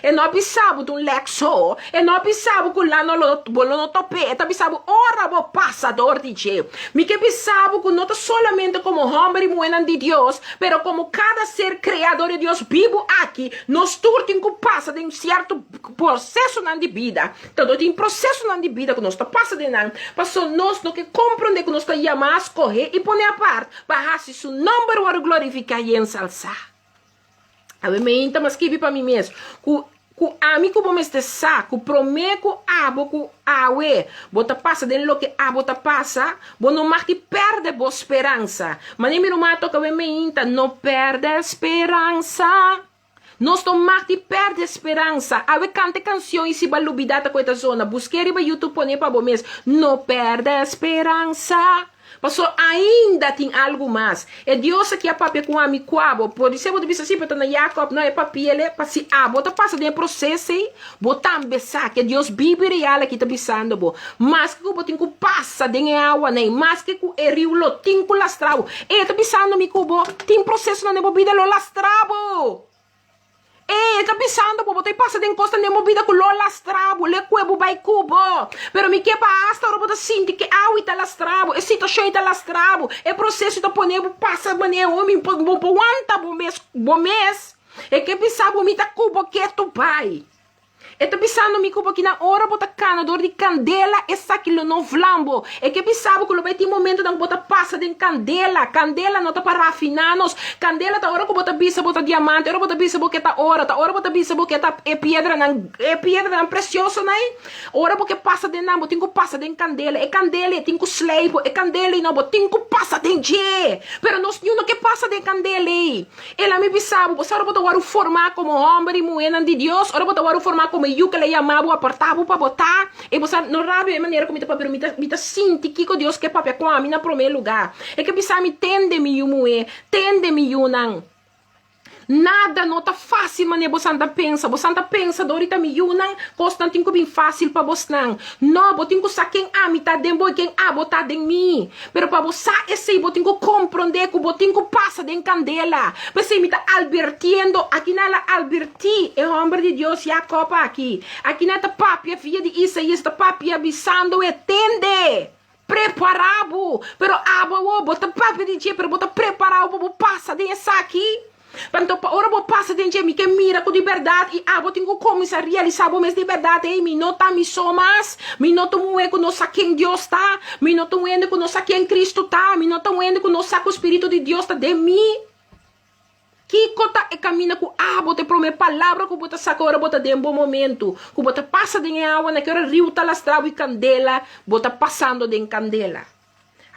e não avisava de lexo, e não avisava que lá não tope, tá avisava, ora bo passador de je. Me que avisava que não tá solamente como homem e mulher de Deus, pero como cada ser criador de Deus vivo aqui, nós todos temos que passar de um certo processo na vida. Então, tem processo na vida que nós está passando de nada, para nós não que compreender que nós está chamando a escorrer e pôr a parte, para se seu nome para glorificar e ensalçar. A mim, mas que para mim mesmo, que amigo bom este saco, prometo abo que awe, bota passa de lo que abo ta passa, bo não mais perde boa esperança. Mas nem me mato que me não perde esperança. Nós tomamos de perder esperança. Ave cante canções e balubidata com esta zona. Busquei no YouTube poner para vocês. Não perde esperança. Passou ainda tem algo mais. É Deus que a papia com a amigo abo. Por isso eu disse assim para Jacob, não é papia ele, para se bota passa de processo aí, botar besar que Deus vive real que está pensando bo. Mas que o botinho que passa de água nem, mas que o rio lo tem que lastrar. E está pensando me cubo, tem processo na nebobida lo lastrabo. Tá pensando, bobo, te passa de encosta nemo vida com lo lastrabo, le cuebo vai cubo. Pero me que basta, ora bota sinti que aui tá lastrabo, e situação tá lastrabo, e processo tá ponendo passa mané homem, bo anta bo mês. E que pensava me tá cubo que tu pai. E tá pensando me cubo que na hora bota cana dor de candela, essa aquilo não flambo. E que pensava que lo vai ter momento da bota passa de candela, candela não tá para rafinar-nos, candela tá hora que bota bisa bota diamante, hora bota bisa porque tá hora bota bisa porque tá é pedra não preciosa né? Hora porque passa de não, tem que passa de candela, e candela tem que sleipo, e candela não tem que passa de je. Pero nós não que passa de candela. Ela me pensava, você hora bota o formar como homem e mulher de Deus, hora bota o formar como eu que le chamava apertava para botar e você não rabe a maneira como está me tá sinti que Deus que papel com a mim na primeiro lugar é que precisa me tende-me o moe tende-me o não nada não tá fácil mané você anda pensa dorita me o não constantinho bem fácil para você não botinho que saquem a mim tá dentro quem a botar dentro mim pero para você esse botinho que compreender que botinho que passa dentro candela você me tá advertindo aqui na adverti é o homem de Deus Jacob aqui na tá papia filha de Isaías tá papia avisando e tende preparado pero abo bota papia de dia pero bota preparado para passa dessa aqui. Então, ora vou passar dentro de mim que mira com liberdade e vou tenho como se realizar o mês de verdade e me nota me somas me nota moer com nossa quem Deus está me nota moer com nossa quem Cristo está me nota moer com nossa o Espírito de Deus está de mim que cota e caminha com bota para minha palavra que bota saca ora bota de um bom momento que bota passa de água naquele rio tá lastrado e candela bota passando de candela.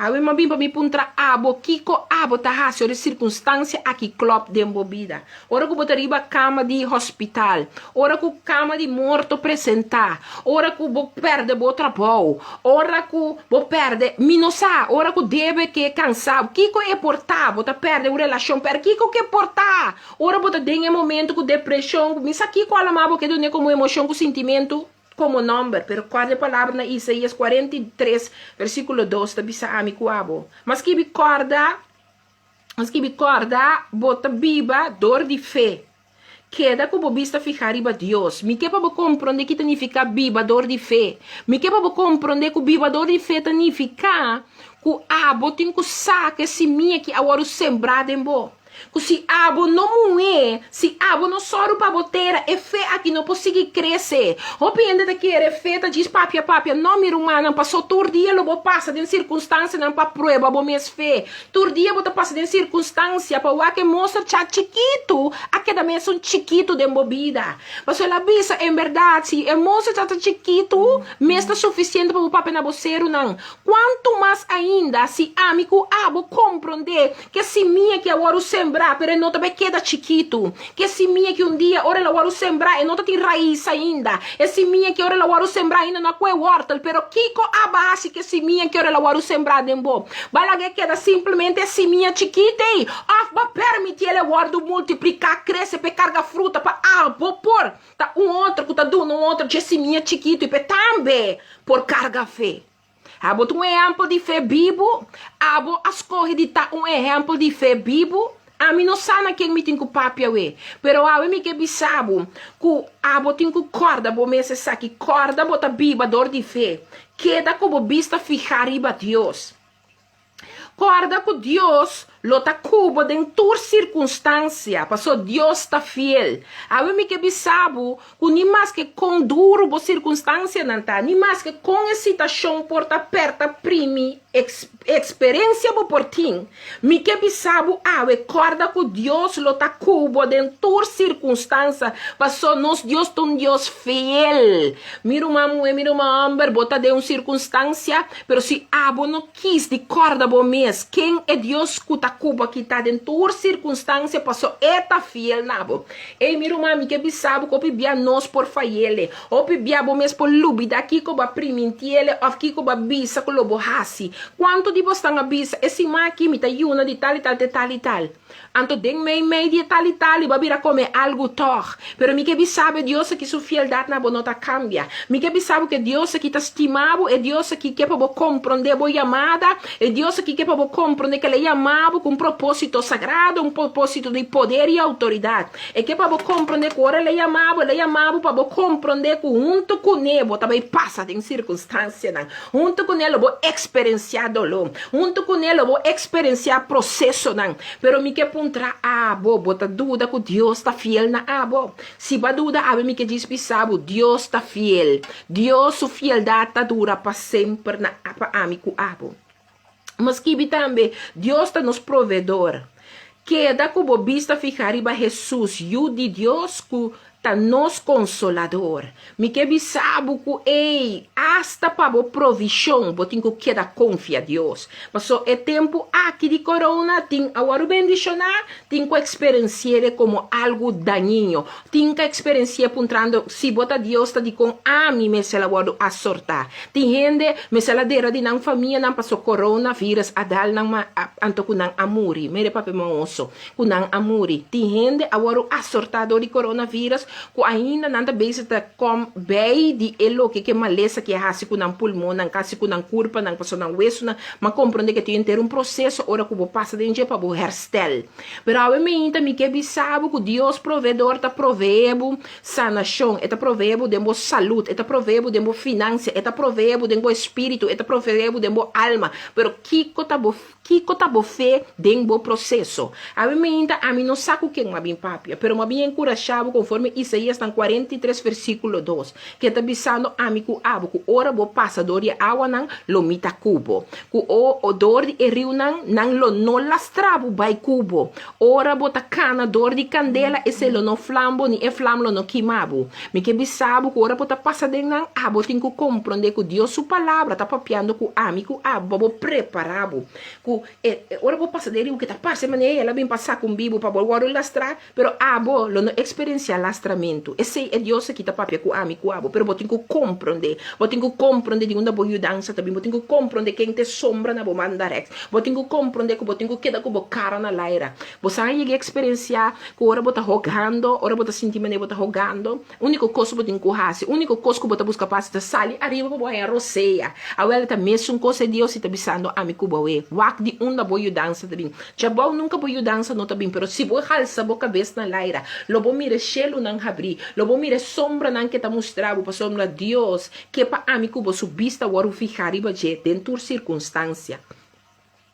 Awe mabimba mi puntra abo kiko abo tahasio de circunstância aqui clop de embobida. Ora que bota riba cama de hospital. Ora que cama de morto apresentar. Ora que bo perde bo trabalho. Ora que bo perde minosa. Ora que deve que cansado. Kiko é portar. Bota perde uma relação. Per kiko que portar. Ora bota dengue momento com depressão. Misa kiko alamabo que do como emoção com sentimento. Como número, pero quase palavra na Isaías 43, versículo 2, tá bisa amigo abo. Mas que bicorda, bota biba, dor de fé. Queda como vista fijar riba Deus. Me que para compreender que significa biba, dor de fé. Me que para compreender que biba, dor de fé significa que abo tem que sacar esse minha que agora sembrar em bo. Se abo não moe, se abo não soro para boteira, é fé aqui não consegue crescer. O pende de que é fé, diz papia, não me rumá, não passou tur dia, lo passa de circunstância, não para prova, bo mes fé. Tur dia, bota passa de circunstância, para o que mostra cha chiquito, aqui da mesa um chiquito de embobida. Mas ela bisa, em verdade, se é mostra cha chiquito, mesta suficiente para o papel na boceiro, não. Quanto mais ainda, se amigo abo compreender que se minha que agora sembrar, pero não também queda chiquito. Que se minha que dia, ora ela agora sembrar, e não tem raiz ainda. E se minha que ora ela agora sembrar ainda não é horta, pero kiko a base que se minha que ora ela agora sembrar dembo. Bala que queda simplesmente se minha chiquita e va permitir ele agora multiplicar, crescer, para carga fruta, para abo por tá outro que tá dando outro de se minha chiquito e também por carga fé. Abo um exemplo de fé vivo, abo escolhe de dar um exemplo de fé vivo. A mim não sabe quem me tem que papia we, pero a mim que bisabo, que abo tem que corda, bo me se saque corda, bota biba dor de fé, queda como vista fijar riba Deus. Corda com Deus, lota cubo de tua circunstância, passou Deus está fiel. A mim que bisabo, que nem mais que com duro bo circunstância não tá, nem mais que com excitação porta aperta primi experiência bo portim. Me que bisabo, corda com Deus, lota cubo de tua circunstância, passou nós Deus um Deus fiel. Mira uma mulher, mira uma amber, bota de uma circunstância, pero se abo não quis de corda bo mês, quem é Deus que tá cuba que tá dentro de circunstância passou eta fiel nabo. E mira uma amiga que bisabo que pibia nós por faiele, ou pibia bo mês por lubida aqui que ba primintiele, ou aqui que ba bisa que lobo hasi. Quanto de você tá bisa? Esse maqui me tá yuna de tal e tal de tal e tal. Anto den mei de tal e tal, e ba bira come algo tor. Pero mi que bisabo Deus que sua fieldade na bonota cambia. Mi que bisabo que Deus que tá estimado, é Deus que quer para compreender bo chamada, é Deus que quer para compreender que ele chamava com um propósito sagrado, um propósito de poder e autoridade. É que para compreender que ora ele chamava para compreender que junto com ele também passa em circunstâncias, junto com ele vou experienciar dolor, junto com ele vou experienciar processo, pero me que puntra bota dúvida que Deus está fiel na se ba dúvida me que diz pisabo, Deus está fiel, Deus sua fieldade está dura para sempre na amigo mas que também Deus está nos provedor. Queda como vista ficar riba Jesus, e de Deus que está nos consolador. Me que bisabo que hasta para a provisão, botin que queda confia Deus. Mas é tempo aqui de corona, tem agora bendicionar, tem que experienciar como algo daninho, tem que experienciar puntrando, se bota Deus está de com a mim me se la guardo a sortar. Tem gente, me se la dera de não família, não passou coronavírus, a dal não anto com não amuri, mere pape mongoso, com não amuri. Tem gente agora a sortar do coronavírus, que ainda não bem está com bem de elo que maleza que há com um pulmão, não casi com um curva, não passou não hueso, mas compreende que tem que ter um processo, ora que vou passar de para o herstel. Pero a mim também que bisabo que Deus provedor está provébo sanação, está provébo de boa saúde, está provébo de boa finança, está provébo de boa espírito, está provébo de boa alma. Pero kiko tá bo fé de boa processo. A mim não saco quem mas bem papia, pero mas bem encorajado conforme Isaías 43 versículo 2, que está bisando amigo abo, que ora bo passador e água não lo mita cubo, que o odor de rio não lo no lastrabo vai cubo, ora bota cana dor de candela e se lo no flambo ni e flam lo no quimabo, me que bisabo que ora bota passador não abo tem que compreender que Deus sua palavra está papiando que amigo abo bo preparado, que ora bo passador o que está passando maneira ela bem passar com bibo para bo lastrar, pero abo lo no experiencia lastramento. Esse é Deus que está papia com amigo abo, pero botem que compreender de uma boa dança também, botem que compreender quem te sombra na boa mandarex, botem que compreender que botem que queda com boa cara na laira. Você vai experienciar que ora bota rogando, ora bota sentir maneira bota rogando. Único coisa botem que hace, único coisa que bota busca paz de sali arriba para boa roceia. A ela tá mesmo coisa Deus está bisando amigo boa. Wak de uma boa dança também. Já bom nunca boa dança não também, pero se boa halsa boa cabeça na laira, lobo mira chelo não abrir, lobo mira sombra não que tá mostrado para sombra Deus que para amigo bo subista o ficar riba je dentro circunstância.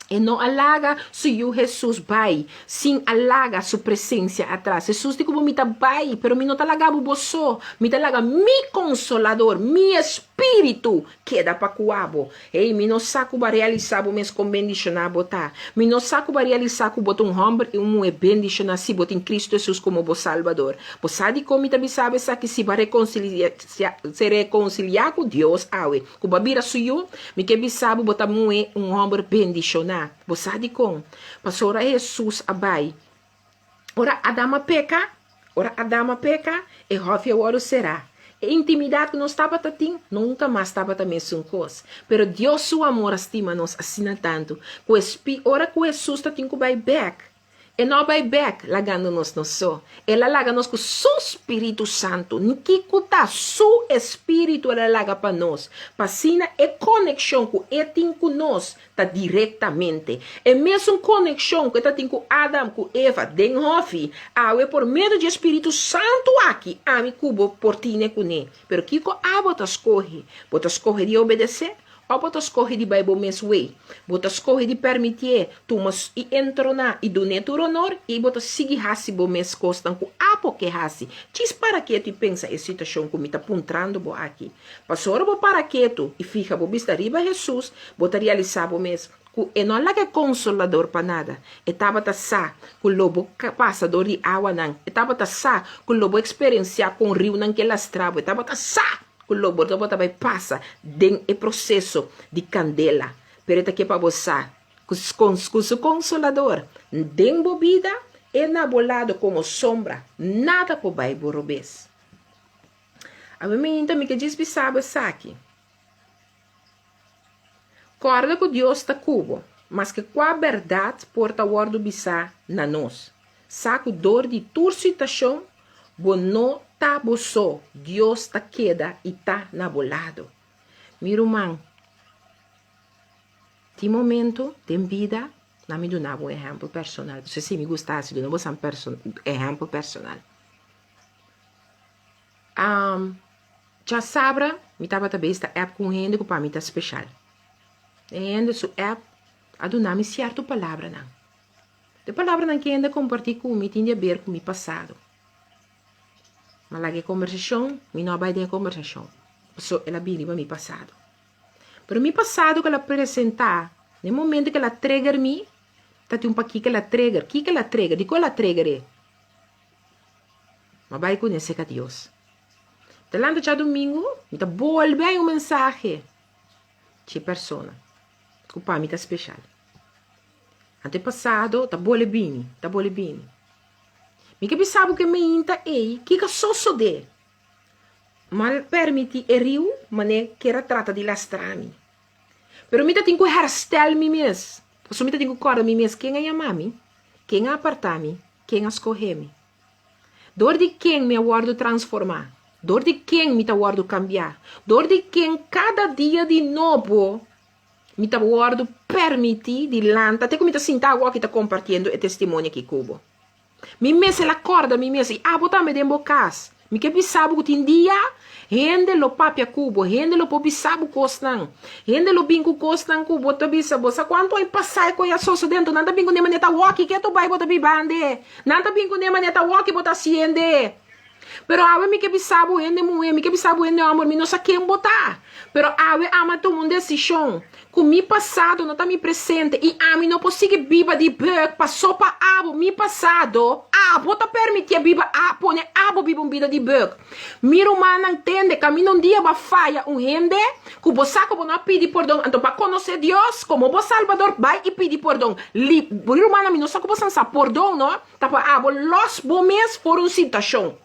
E não alaga se o Jesus vai, sem alaga sua presença atrás. Jesus diz como me tá vai, pero me não tá alagado você, me tá alaga mi consolador, mi espírito queda para cuabo. Ei, me não saco para realizar o mes com bendicionar botar. Me não saco para realizar com botar homem e bendicionar se botar em Cristo Jesus como o Salvador. Você sabe como também sabe que se vai se reconciliar com Deus, awe. Com babira suyo, me que sabe botar homem bendicionar. Você sabe como? Pastora Jesus abai. Ora Adama peca, e Rafa o será. E intimidade que nós estava tatim, nunca mais estava também sem coisa. Pero Deus seu amor estima nos assina tanto. Ora que Jesus tatim que vai back. E não vai back lagando-nos no só. Ela laga-nos com seu Espírito Santo. Nikiko tá seu Espírito ela laga para nós. Passina é conexão com etim com nós tá diretamente. É mesmo conexão que tá tem com Adam, com Eva, den hofi. É por meio de Espírito Santo aqui. Me cubo por ti ne cune. Pero kiko botas escorre de obedecer. Ou botas corre de Bible mesmo way. Botas corre de permitir tu mas e entronar e do neto honor e botas seguir hasi bo mes costan com apo que hasi. Tis para que tu pensa essa situação que me tá puntrando bo aqui. Passou bo para que tu e fica bo vista riba Jesus, bota realizar bo mes e não é consolador para nada. E tava tá sa com o lobo passador de água não. E tava tá sa com o lobo experienciar com o rio não que elas trabo. E tava tá sa o lobo também passa dentro do processo de candela. Pero aqui para você, com o consolador, dentro da vida, enabolado como sombra, nada por vai borobes. A mim também que diz sabe aqui. Corda que Deus está cubo, mas que com a verdade porta o ordo bisa na nós. Saco dor de tua situação, bono tá boço, Deus tá queda e tá nabolado. Meu irmão, tem momento, tem vida, não me dá um exemplo personal. Não sei se me gostasse de novo exemplo personal. Já sabra, me tava também esta app com gente que para mim tá especial. E su app, a donar-me certa palavra não. De palavra não que ainda compartilhar comigo, tem a ver com o meu passado. Mas lá que conversação, me não vai ter conversação. Só ela vive para meu passado. Pero meu passado que ela apresentar, no momento que ela trigger-me, tá tem um pouquinho que ela trigger. Que ela trigger? De qual ela trigger é? Mas vai conhecer que Deus. Delante de domingo, me tá volver mensagem de persona. Que para mim tá especial. Antepassado, tá bole bem. Me que sabe que me inta que só de. Mas permite rio, mas que era trata de lastrami. Pero me tenho que hairstyle me mesmo. Porque me tenho que correr me mesmo. Quem é a mami? Quem é apartar-me? Quem escorrer-me? Dor de quem me aguardo transformar? Dor de quem me aguardo cambiar? Dor de quem cada dia de novo me aguardo permitir de lanta. Até que me sinta agora que está compartilhando o testemunho aqui cubo. Mi mese la corda, mi mese, botame dentro casa. Mi que bisabu que dia, rende lo papia cubo, rende lo po bisabu costan. Rende lo bingo costan cubo, bota bisabu. Sa quanto ai passai com a soso dentro, nada bingo ne maneta walkie que tu vai bota bibande. Nada bingo ne maneta walkie bota siende. Pero ave mi que bisabu rende mué, mi que bisabu rende amor, mi não sa quem botar. Pero ave ama tu mundo decisão. Com mi passado não tá mi presente e a mim não consigo viver de bug passou para abo mi passado bota permitir viver pone abo viver uma vida de bug mi irmã não entende que a mim não dia vai falha rende que você que não pedir perdão então para conhecer Deus como o Salvador vai e pedir perdão mi irmã não sabe como você perdão não tá para los bomes for uma situação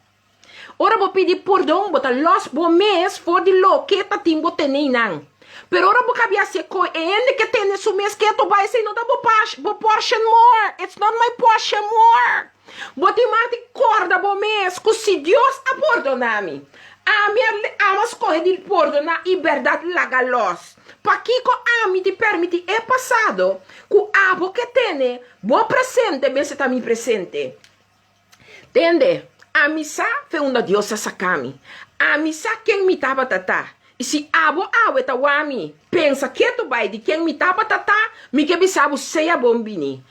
ora vou pedir perdão bota los bomes for de lo que tá timbo tenenang. Pero ora boca bia se ko ende que tem nesse mês que tu vai ser não dá bo portion more. It's not my portion more. Boti mati corda bo mês que se Deus a perdonar-me. A minha amas corre de perdonar e verdade laga los. Pa que ko ami te permite é passado. Ku abo que tem bo presente bem se tá mi presente. Entende? A missa fe uma diosa sacami. A missa quem me tava tata. E se abo awe ta wami, pensa que tu vai de quem me tapa tata, me que bisabo seja bombini.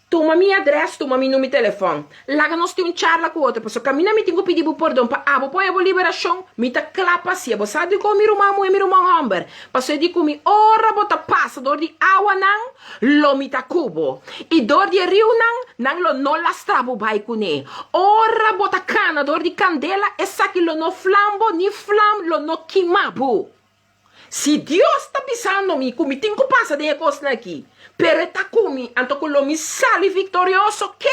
Toma minha adresse, toma meu número de telefone. Lá que nós temos charla com outra pessoa. Caminha, me tenho que pedir perdão para abo, põe a liberação. Me tá clapa se você sabe como meu irmão e meu irmão Humber. Passou de comigo, ora bota passa dor de água não, lo me tá cubo. E dor de rio não lo não lastrabo vai com ele. Ora bota cana, dor de candela, essa que lo no flambo, ni flam, lo no quimabo. Se Deus está pensando em mim, como tenho que passar de coisa aqui. Pero está comigo, então que lo me sale vitorioso, que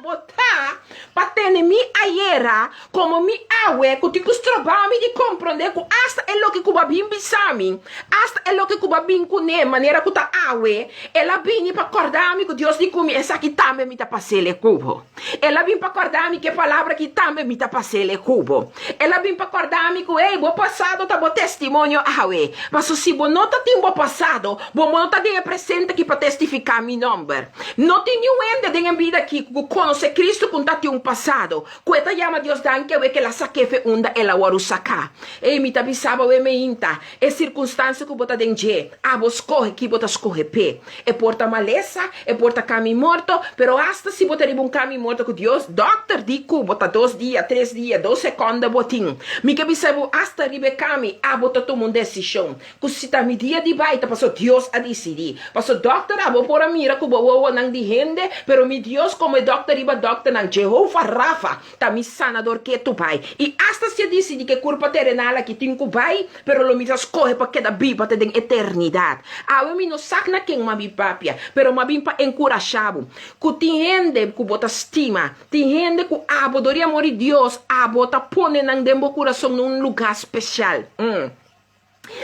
botar para ter mi ayera, como mi awe, que tenho que trabalhar de compreender que hasta é lo que cuba bim bisami, hasta é lo que cuba bim com ne maneira que tá awe, ela vem para acordar-me que Deus diz comigo, essa aqui também me tá passando o cubo. Ela vem para acordar-me que palavra que também me tá passando o cubo. Ela vem para acordar-me que, ei, bo passado tá bo testemunho awe, mas se bo não tá tem bo passado, bo não tá de presente aqui para testificar meu nome. Não tem nenhum ende de vida aqui que conhece Cristo com tati um passado. Queta chama Deus danke que ela saque fe unda ela waru sacar. E me tá bisaba we me inta. É circunstância que bota denje. A vos corre que bota escorre pé. É porta maleza, é porta caminho morto, pero hasta se bota um caminho morto que Deus, doctor dico, bota 2 dias, 3 dias, 2 segundos botin. Me que bisaba hasta ribe caminho, a bota tomar uma decisão. Que se tá me dia de baita, passou Deus a decidir. Passou doctor abo por a mira que boa nang di hende, pero mi Dios como é doctor iba doctor nang Jehovah Rafa, tá mi sanador que tu pai. E hasta se decide que culpa terrenal aqui tem que vai, pero lo mismo escorre para que da biba te den eternidade. Awe mi no sakna quem ma bipapia, pero ma bimpa encorajado. Que tem hende que bota estima, tem hende que abo doria morrer Deus, abo ta pone nang dembo coração num lugar especial.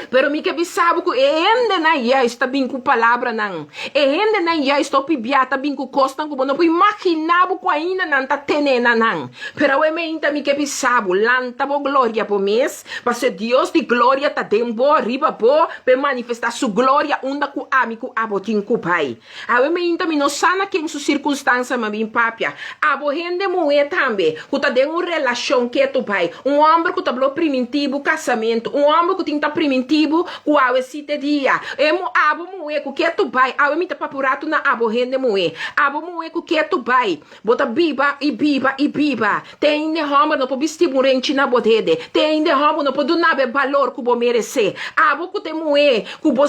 Pero mi que bisabo que ende na ya está bem com palavra não. Ende na ya estou pibiata bem com costa como não pode imaginar que ainda não tá tenena não. Pero eu me inta mi que bisabo lanta bo glória po mês, para ser Deus de glória tá dembo arriba po, para manifestar sua glória onda com amigo abotin com pai. Eu me inta mi no sana que em sua circunstância ma bem papia. Abo rende moe também, que tá dentro uma relação que tu pai, homem que tá blo primitivo casamento, homem que tem tá primitivo ku awe site dia emo abo mue ku que tu bai awe mita papurato na abo rende mue abo mue ku que tu bai bota biba e biba e biba tem de homa no po bistimurente na bodede tem de homa no po do nabe valor ku bo merece abo ku te mue ku bo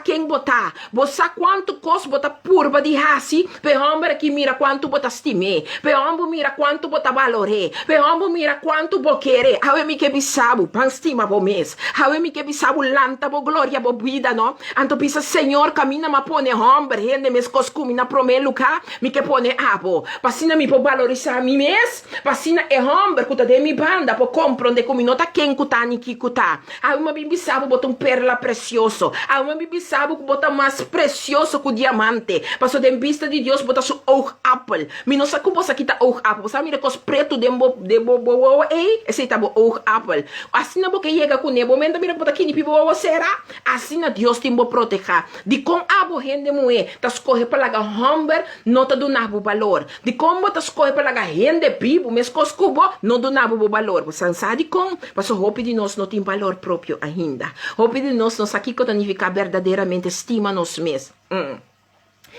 quem botar bosa quanto cos bota purba de hasi pe hombre que mira quanto bota stime pe hombre mira quanto bota valore pe hombre mira quanto bo querer awe mi que bisabo pan stima bo mes awe mi que bisabo lanta bo glória bo vida no anto pisa Senhor camina ma pone hombre rende mes coscumi na promelu ka mi que pone abo pasina mi po valorizar mi mes pasina e hombre kuta de mi banda po comprende como nota quem kutani ki kuta awe ma bisabo bota perla precioso awe ma bisabo bota mais precioso que o diamante passo de vista de Deus bota su oogapple mi no saco bosa kita oogapple sa mira cos preto de bo ei esse tá bo oogapple assim bo que chega com nebo menda mira bota kini pibo será assim Deus tem bo proteger de com abo rende moe tá escorre para laga homber nota do nabo valor de como tá escorre para laga rende bibo mes cos cubo não do nabo valor você sabe com passo hope de nós não tem valor próprio ainda hope de nós não aqui que significa verdadeiramente estima nos mes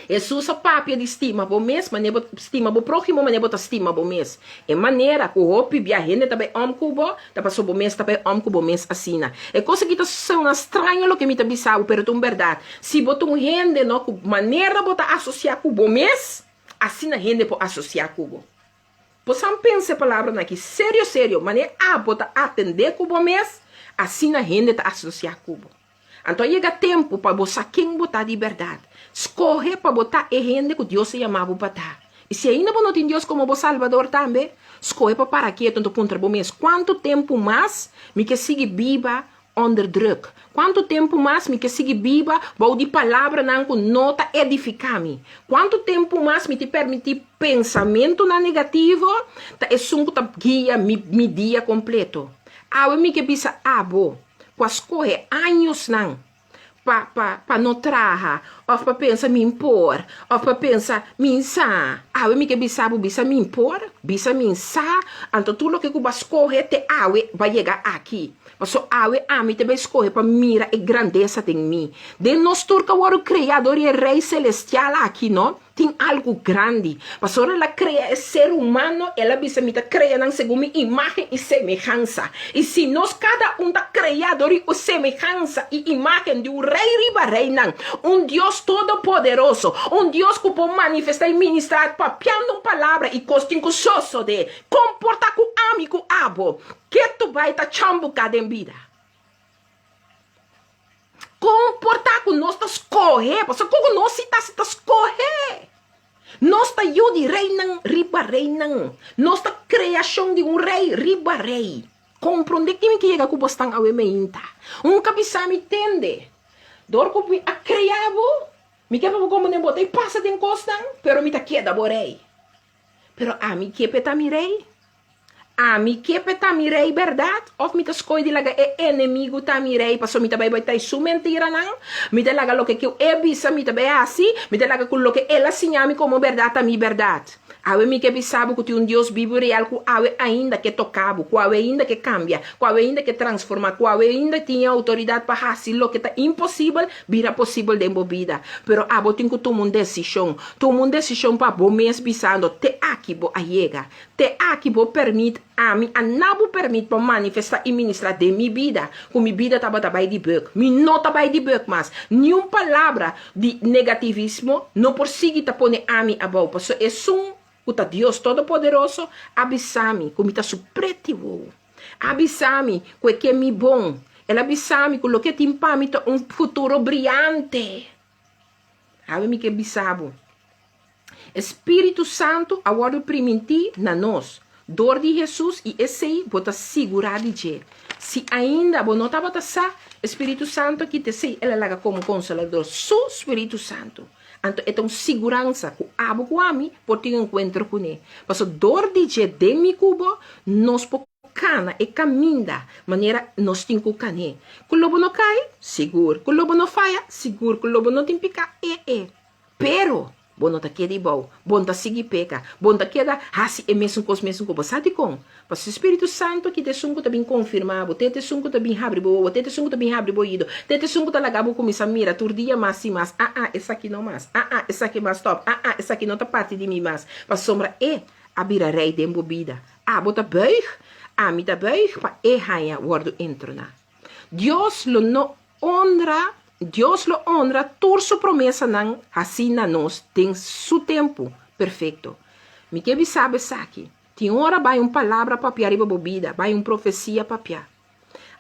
Jesus a papia de estima bo mes mas nebo estima bo próximo mas nebo ta estima bo mes é maneira que o hope viajende também cubo tá passou bo mes também cubo mes assina é coisa que tá são estranho lo que me tá bisau pero tu verdade se botou rende no maneira bota associar com bo mes assina rende po associar cubo você pensa a palavra aqui sério maneira bota atender cubo mes assina rende tá associar cubo então chega tempo para você quem botar de verdade escorre para botar e rende que Deus se chamava botar e se ainda não tem Deus como o Salvador também escorre para que tanto contra o mês quanto tempo mais me que siga viva under druk quanto tempo mais me que siga viva vou de palavra não com nota edificar-me quanto tempo mais me te permitir pensamento na negativo tá é sunco tá guia mi dia completo me que bisa abo com escorre anos não pa não traha, of pa pensa me impor, of pa pensa me insa. Awe mi que bisabo bisa me impor, bisa me insa, anto tudo que cuba escorre te awe vai chegar aqui. Passo awe ami te vai escorrer para mira e grandeza tem mim. De nós turca o criador e rei celestial aqui, não? Tem algo grande. Passo ela cria ser humano, ela bisa me tá criando segundo imagem e semelhança. E se nós cada tá criador e semelhança e imagem de rei riba reina, Deus todo poderoso, Deus que pode manifestar e ministrar papiando palavra e costinho sosso de comportar com amigo abo, que tu vai tá chambucado em vida. Comportar com nós tas correr, porque como nós se tas correr. Nós tá yudi reinan, riba reinan. Nós tá criação de rei, riba rei. Compreende que me chega com bastante awe meinta. Cabeça me tende. Dorco a criavo, me quer como nem botei passa de encostan, pero me tá queda borei. Pero a mi que peta mi rei. A mi que peta mi rei, verdade? Of me tá escolhe de laga é inimigo tá mi rei, passou me tá vai botar isso mentira não? Me tá laga lo que eu é bisa me tá bem assim, me tá laga com lo que ela sinhame como verdade tá mi verdade. Awe mi que bisabo que tem Deus vivo real, que awe ainda que tocabo, que awe ainda que cambia, que awe ainda que transforma, que awe ainda tinha autoridade para fazer lo que tá impossível, vira possível de vida. Pero abo tem que tomar uma decisão para bom mês bisando, te aqui bo ayega, te aqui bo permite a mim, a nabo permite para manifestar e ministrar de minha vida, com minha vida tava trabalhando de bug, me não trabalha de bug, mas nenhuma palavra de negativismo não persigue te pôr a mim abau, porque é Uta Deus Todo-Poderoso, abisame, como está supretivo. Abisame, que é mi bom. Ela abisame, com o que te impamita futuro brilhante. Abe-me que bisabo. Espírito Santo, agora primiti na nós. Dor de Jesus e esse aí, bota segurar de je. Se ainda, não estava tá Espírito Santo que te sei, ela laga como consolador. Su Espírito Santo. Então, é uma segurança que abo com a mim por ter um encontro com ele. Mas a dor de mi cubo, nós cana e caminha, maneira nós temos que caminhar. Que o lobo não cai, seguro. Que o lobo não falha, seguro. Que o lobo não tem pica, Pero, bom não tá queda igual, bom tá seguir peca, bom tá queda, assim é mesmo com sabe com? Mas o Espírito Santo que te sungo tá bem confirmado, te sungo tá bem abre boa, te sungo tá bem abre boido, te sungo tá lagabo com missa mira, turdia mas essa aqui não mais, essa aqui mais top, essa aqui não tá parte de mim mais, mas sombra a bira rei de embobida, bota beig, me tá beig, pa rainha guardo entro na. Deus lo honra por sua promessa não assim na nós tem seu tempo perfeito. Me que sabe aqui. Tem hora vai palavra papiar e bobida, vai profecia papiar.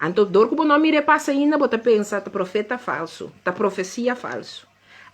Então dor que não me repassa ainda, bota pensa tá profeta falso, tá profecia falso.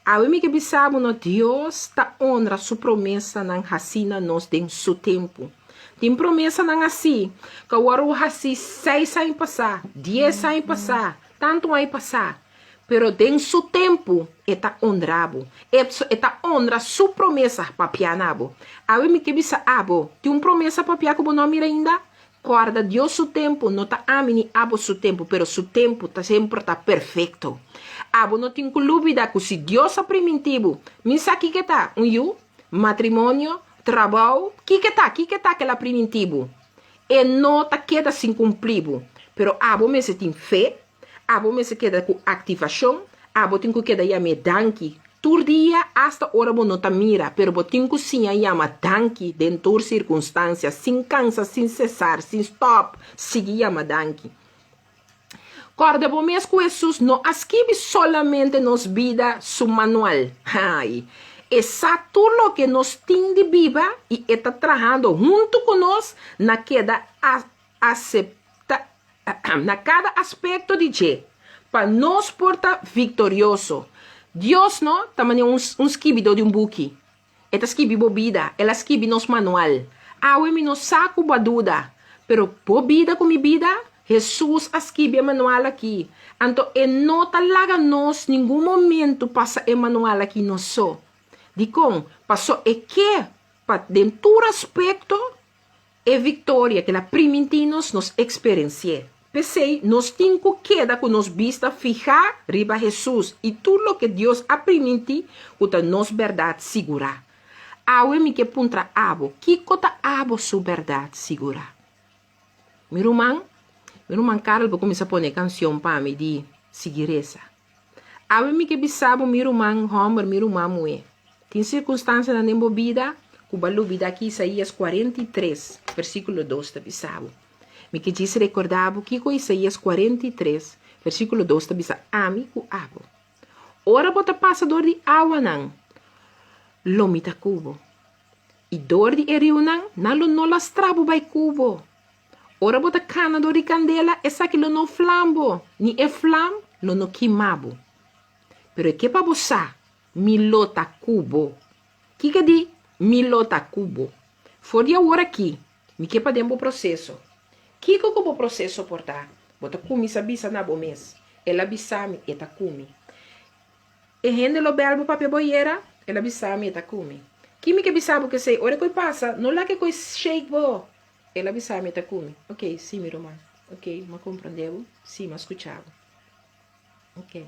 A me que sabe no Deus tá honra sua promessa não assim na nós tem seu tempo. Tem promessa não assim, que agora o assim 6 anos passar, 10 anos passar, tanto aí passar. Pero den su tempo, eta honrabo. Eta honra su promessa papianabo. Awe me que bisa abo. Tem promessa papia como não mira ainda? Guarda Deus su tempo, não tá amini abo su tempo, pero su tempo tá sempre tá perfeito. Abo não tem dúvida que se Deus é primitivo, misa aqui que tá, matrimônio, trabalho, que tá que é primitivo. E não tá queda sem cumprido. Pero abo me se tem fé, abo me se queda com ativação, abo tem que queda ya me danki. Tur dia hasta hora bo não tá mira, pero bo tem que sim ya ma danki dentro de circunstâncias, sem cansa, sem cessar, sem stop, seguir ya ma danki. Corda bo mes com Jesus não escreve solamente nos vida su manual. Ai, exato lo que nos tem de viva e está trabalhando junto conosco na queda na cada aspecto de je, para nos portar vitorioso. Deus não também escribido de buque. Ela escreve vida, ela escreve nos manual. Awe nos saco baduda, pero por vida com minha vida, Jesus escreve manual aqui. Então, não talaga nos nenhum momento passa o manual aqui não só. Digo, passou que para dentro aspecto é vitória que ela permite nos experienciar. Pensei, nos cinco queda com nos vista fija riba Jesus e tudo lo que Deus ha permiti, uta nos verdade segura. Awe mi que puntra abo, que cota abo su verdade segura. Mi irmão Carol vou começar a pôr canção para me de seguireza. Awe mi que bisabo mi irmão Homer, mi irmão mue. Tem circunstância na nembo vida, cubalu vida aqui Isaías 43, versículo 2 da bisabo. Me que diz recordavo que com Isaías 43, versículo 2 da bisabo. Ami ku abo. Ora bota passador de água não. Lomita cubo. E dor de eriunan, nalo no lastrabo by cubo. Ora bota cana dor de candela, essa que lo no flambo, ni e flam, lo no quimabo. Pero que pa bosa, milota cubo. Que di milota cubo? For de ora aqui, mi que pa dembo processo. Que cubo processo portar? Bota cumi sabisa na bomes. Ela bisami eta cumi. E rende lo belbo papel boiera, ela bisami eta cumi. Kimi que bisabo que sei, ora que passa, não lá que coi shake bo. Ela bisami eta cumi. Ok, sim, meu irmão. Ok, ma compreendeu? Sim, ma escuchava. Ok.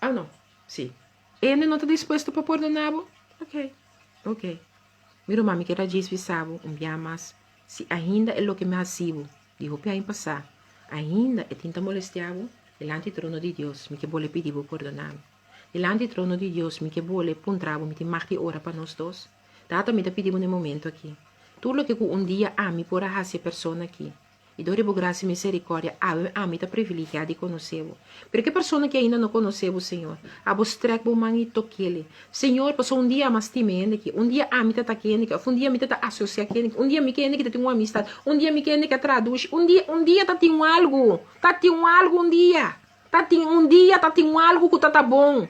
Ah, não. Sim. Ele não está disposto para perdonabo? Ok. Ok. Meu irmão, me quer dizer, bisabo, mas se ainda é o que me recibo, digo, para em passar, ainda é tinta molestiavo, delante do trono de Deus, me que vou pedir por perdonar. Delante do trono de Deus, me que vou puntravo, me te marque ora para nós dois. Data me te pedimos no momento aqui. Tudo o que um dia ame por a essa pessoa aqui. E dore por graça e misericórdia, ame te privilegiado de conhecê-lo. Porque pessoa que ainda não conheceu o Senhor, a vos trek bo mangi toquele. Senhor, passou um dia mas timende aqui, um dia ame te taquene que, um dia me te associar aqui, um dia me quene que te tem uma amistade, um dia me quene que traduz, um dia tá tem algo, um dia, tá tem algo que tá bom.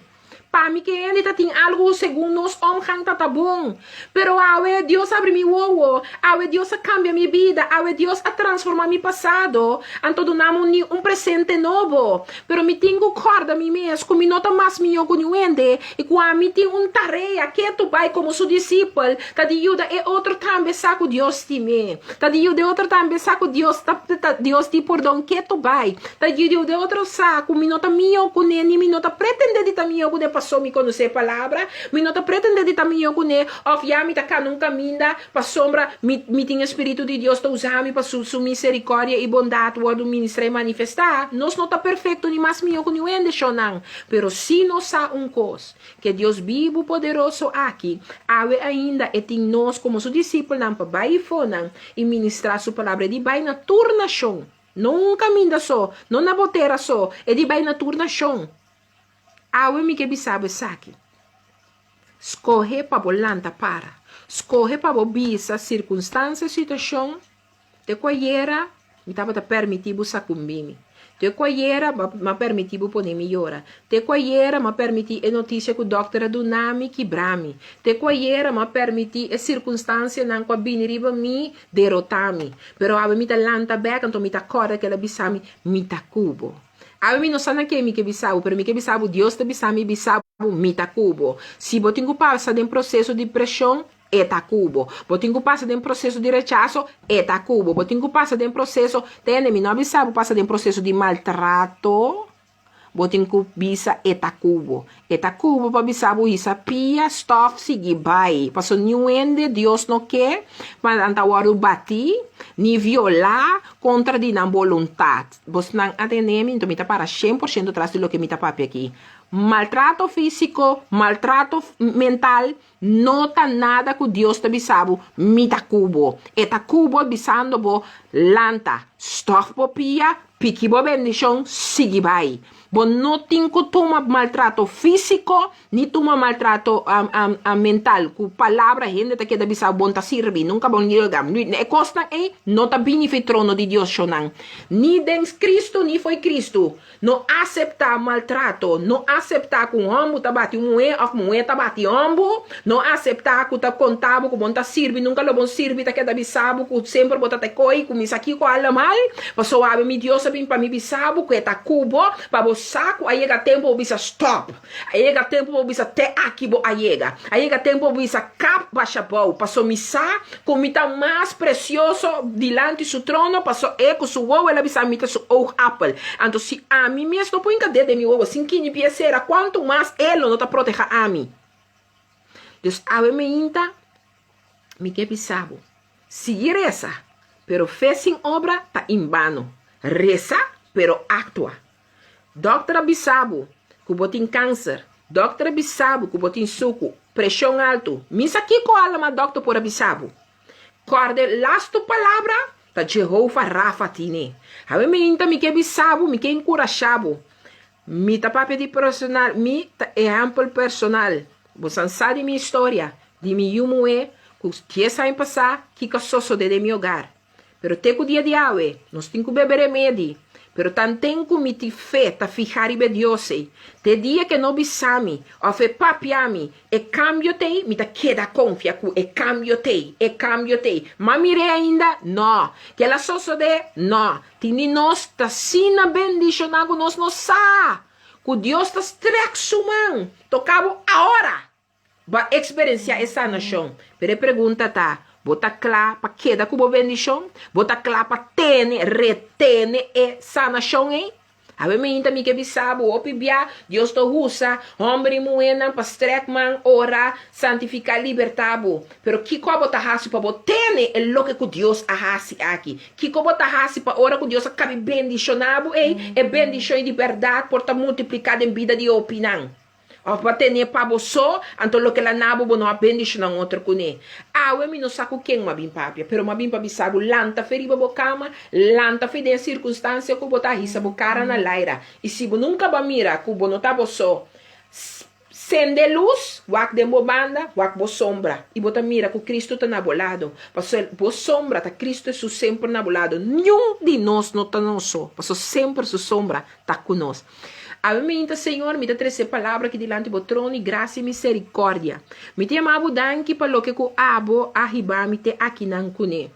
Para mim que ainda tem algo segundo nos omgang tá bom. Pero awe Deus abre mi wowo, awe Deus cambia mi vida, awe Deus transforma mi passado, anto donamos um presente novo. Pero me tenho corda mi mes, com mi nota mais mio conhende, e quando me tenho tarefa que tu vai como seu discípulo, tá de ajuda e outro também saco Deus te me. Tá de ajuda outro também saco Deus te perdão que tu vai. Tá de ajuda outro saco, mi nota mio conhende, mi nota pretende de mio conhende passou me conhecer a palavra, me não tá pretendendo de também eu conhecer, of já me tá cá num caminho, para sombra, me tem Espírito de Deus, tá usando para sua misericórdia e bondade, o do ministério manifestar, nós não tá perfeito, nem mais me eu conhecer, não, pero se nós há coisa, que Deus vivo poderoso aqui, ave ainda e tem nós como seu discípulo, não para vai e ministrar sua palavra de vai na turnação, não um caminho só, não na boteira só, é de vai na turnação. Awe mi que bisabo saki. Escorre para volanta para. Escorre para bisa circunstância, situação. Te coiera, me tava te permitivo sacumbimi. Te coiera, ma permitivo poder melhora. Te coiera, ma permiti a notícia que o doutor do nami que brami. Te coiera, ma permiti a circunstância não com a biniriba mi derrotami. Pero awe mi te lanta back, então mi te corda que ela bisami mi ta cubo. A mim não sabe que me que bisabo, pero me que bisabo Deus te bisami bisabo mita cubo. Se botinho passa de um processo de pressão, eta cubo. Botinho passa de um processo de rechazo, eta cubo. Botinho passa de um processo, tem me não bisabo passa de um processo de maltrato. Botinho bisa eta cubo. Eta cubo para bisabo isa pia stuff sigi bai. Passou niuende Deus não quer, mas antawaru bati. Ni violar contra de não vontade. Você não atende, então me tá para 100% atrás do que me tá papi aqui. Maltrato físico, maltrato mental, não tá nada que Deus te bisabo, me tá cubo. E tá cubo bisando bo lanta, stop bo pia, pique bo bendição, sigue vai. Bo não tem que tomar maltrato físico, ni tomar maltrato mental. Com palavra, gente tá que da bisabo bom tá sirvi, nunca bom nilgam. É costa não tá bem feito trono de Deus chonan. Ni dens Cristo, ni foi Cristo. Não aceitar maltrato, não aceitar que um homem tá bate mulher tá bate homem, não aceitar que tá contável, que bom tá sirvi, nunca lo bom sirvi, tá que da bisabo, que sempre bota te coi, que me aqui com ela mal, passou abre mi Deus bem para mi bisabo, que tá cubo, para você saco, aí chega tempo bisa stop. Aí chega tempo bisa até aqui bo ayega. Aí chega tempo bisa cap baixa bom. Passou missa, comita mais precioso dilante do trono, passou eco su ovo, ela bisa mita su oog apple. Então se a mim mesmo põe cadê de mi ovo, sem que ni será quanto mais ele não tá proteja a mim. Deus ave me inta, me que pisabo. Seguir essa, pero fez sem obra tá em vano. Reza, pero actua. Doctora Bissabo, que botin câncer. Doctora Bissabo, que botin suco. Pressão alto. Misa aqui com a alma, doctor por Bissabo. Corde lasto palavra, tá Jehová Rafa tine. Habe me inta mi que Bissabo, mi que encorajabo. Mi tá papel de profissional, mi tá exemplo personal. Você sabe minha história. De mi yumo que saem passar, que sosso de meu hogar. Pero teco dia de awe, nós temos que beber remédio. Pero tanten kumiti fe ta fijari be Diose. Te dia que no bisami, o fe papiami, e cambio te, mi ta queda confia cu, e cambio te. Ma mire ainda, no. Que la soso de, no. Tini nos ta sina bendicionago nos no sa. Cu Dios ta strek suman. Tocabo ahora. Va experienciar essa nação. Pero pergunta ta, bota clá para queda com bendição, bota clá para retene essa nação, hein? A ver, me me que bisabo, opibia, Deus to usa, homem e mulher, para strekman, ora, santificar, libertabo. Pero que como bota hasi para botene é lo que Deus ahasi aqui. Que como bota hasi para ora que Deus acabe bendicionado, hein? É bendição de verdade, por estar multiplicado em vida de opinião. O para ter para você, então lo que la nabo bono a bendição não outro cune. Ah, eu me não saco quem ma bim papia, pero ma bim papi sago lanta feriba bo cama, lanta fe de circunstância que botar risa bo cara na laira. E se bo nunca ba mira, que bo nota bo so, sende luz, wak de bo banda, wak bo sombra. E bota mira que Cristo tá nabolado. Passo bo sombra, tá Cristo é sempre nabolado. Nenhum de nós não tá não só. Passo sempre su sombra tá conosco. Amém, Senhor, me dá três palavras aqui diante do trono, graça e misericórdia. Me te amavo danke para lo que ku abo arriba me te aqui nan cune.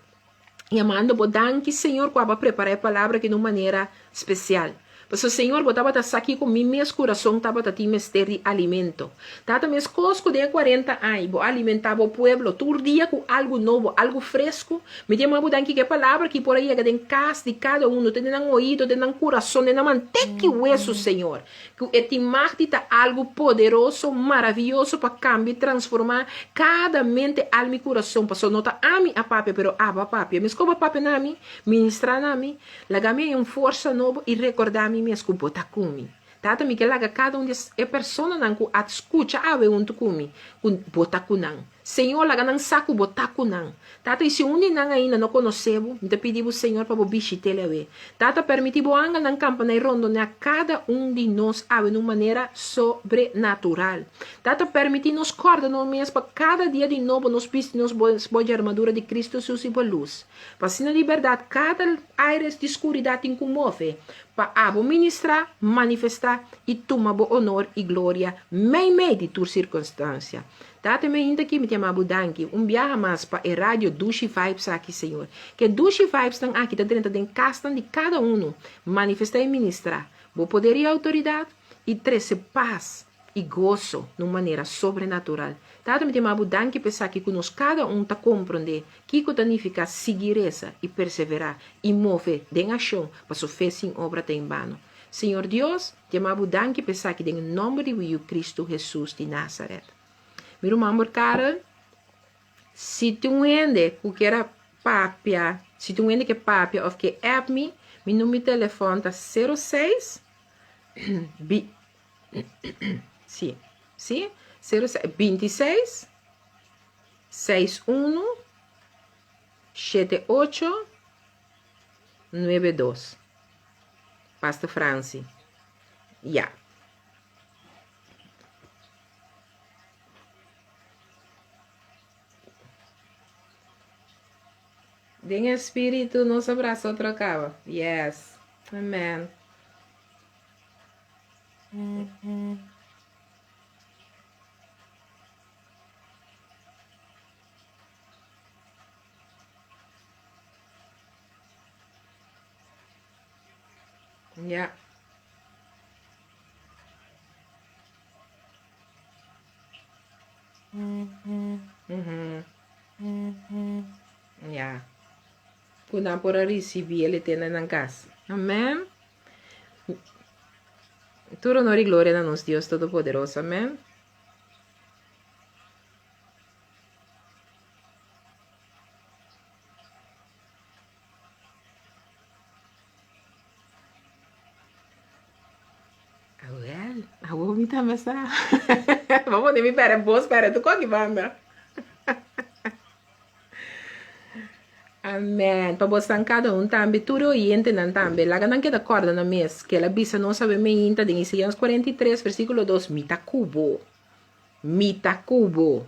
E amando bo danke, Senhor, que aba preparar a palavra aqui de uma maneira especial. Pois o Senhor botava aqui com meu coração, estava a ti mister de alimento. Tata mes cosco de 40 anos, bo alimentava o pueblo, todo dia com algo novo, algo fresco. Me tem uma mudança que palavra que por aí é em casa de cada um, tem um ouído, tem um coração, tem um manteque hueso, Senhor. Que etimarte tá algo poderoso, maravilhoso para cambiar, transformar cada mente, alma e coração. Passou nota a mim, a papi, pero aba papi, me escova papi na mim, ministrar na mim, lagame em força nova e recordar me escupo kumi. Tata mi que laga cada de persona nan ku at escucha ave un kumi kun botakunan. Senhor laga nan saco botakunan. Tata e se undi nan ainda não conhecebo, me te pedivo Senhor para visitele ave. Tata permitivo anga nan campo na rondo na cada de nós ave de uma maneira sobrenatural. Tata permiti nos corda no mês para cada dia de novo nos piste nos boa armadura de Cristo Jesus e boa luz. Para sina liberdade cada aires de escuridade incomove. Para abo ministrar, manifestar e tomar bo honor e glória meio de tua circunstância. Tata me ainda que me chama Budanki, viaja mais para a rádio Dushi Vibes aqui, Senhor. Que Dushi Vibes estão aqui dentro de casa de cada um, manifestar e ministrar. Bo poder e autoridade e trazer paz e gozo de uma maneira sobrenatural. Tata me chama Budanki pensar que conosco cada um está compreender que significa seguir essa e perseverar e mover de ação para sua fé sem obra em vano. Senhor Deus, te amamos danke pensar que em nome de Cristo Jesus de Nazaré. Meu irmão, cara, se tu ende que era papia, se tu ende que papia ou que app me, meu número de telefone tá 06 sim, 06 26 61 78 92. Pastor Franci. Yeah. Den espírito nos abraço trocava. Yes. Amen. Yeah. puedan por recibir ele tendo na casa. Amém? Todo honor e glória a nós, Deus Todo-Poderoso. Amém? Well, vou me começar. Vamos nem me pera, boa, espera, tu que banda. Amém. Para você cada um também, tudo oriente não também. Lá não queda corda na mês, que ela bisa não sabe me inta de Isaías 43, versículo 2, mita cubo. Mita cubo.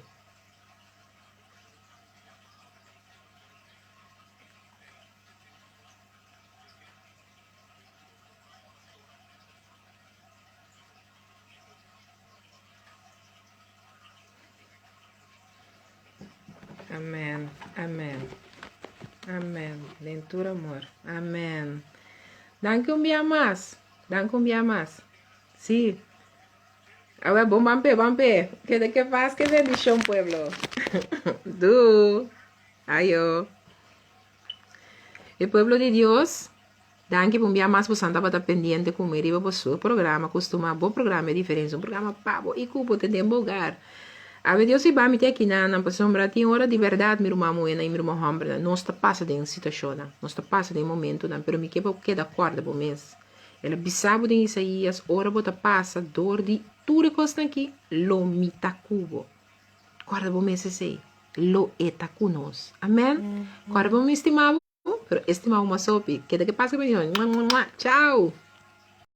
Amém. Amém. Amém. Lentura amor. Amém. Danke un día más. Danke un día más. Sí. A ver, bom, bampe. Que de qué paz, que bendición, pueblo. Du. Ayo. El pueblo de Dios. Danke un día más, pues anda para estar pendiente conmigo y por su programa. Costuma, bom programa é diferente. Un programa pavo e cupo te de embogar. A ver, Deus se vai meter aqui na sombra, tem hora de verdade, meu irmão Moena e meu irmão Hambra, não está passando em situação, não está passando em momento, mas me quebra o que da corda por mês. Ela bisabo de Isaías, hora bota passa, dor de tudo que está aqui, lo mitacubo. Corda por mês sei, lo etacunos. Amém? Corda por me estimado, pero estimado uma sopi, que da que passa com ele. Tchau!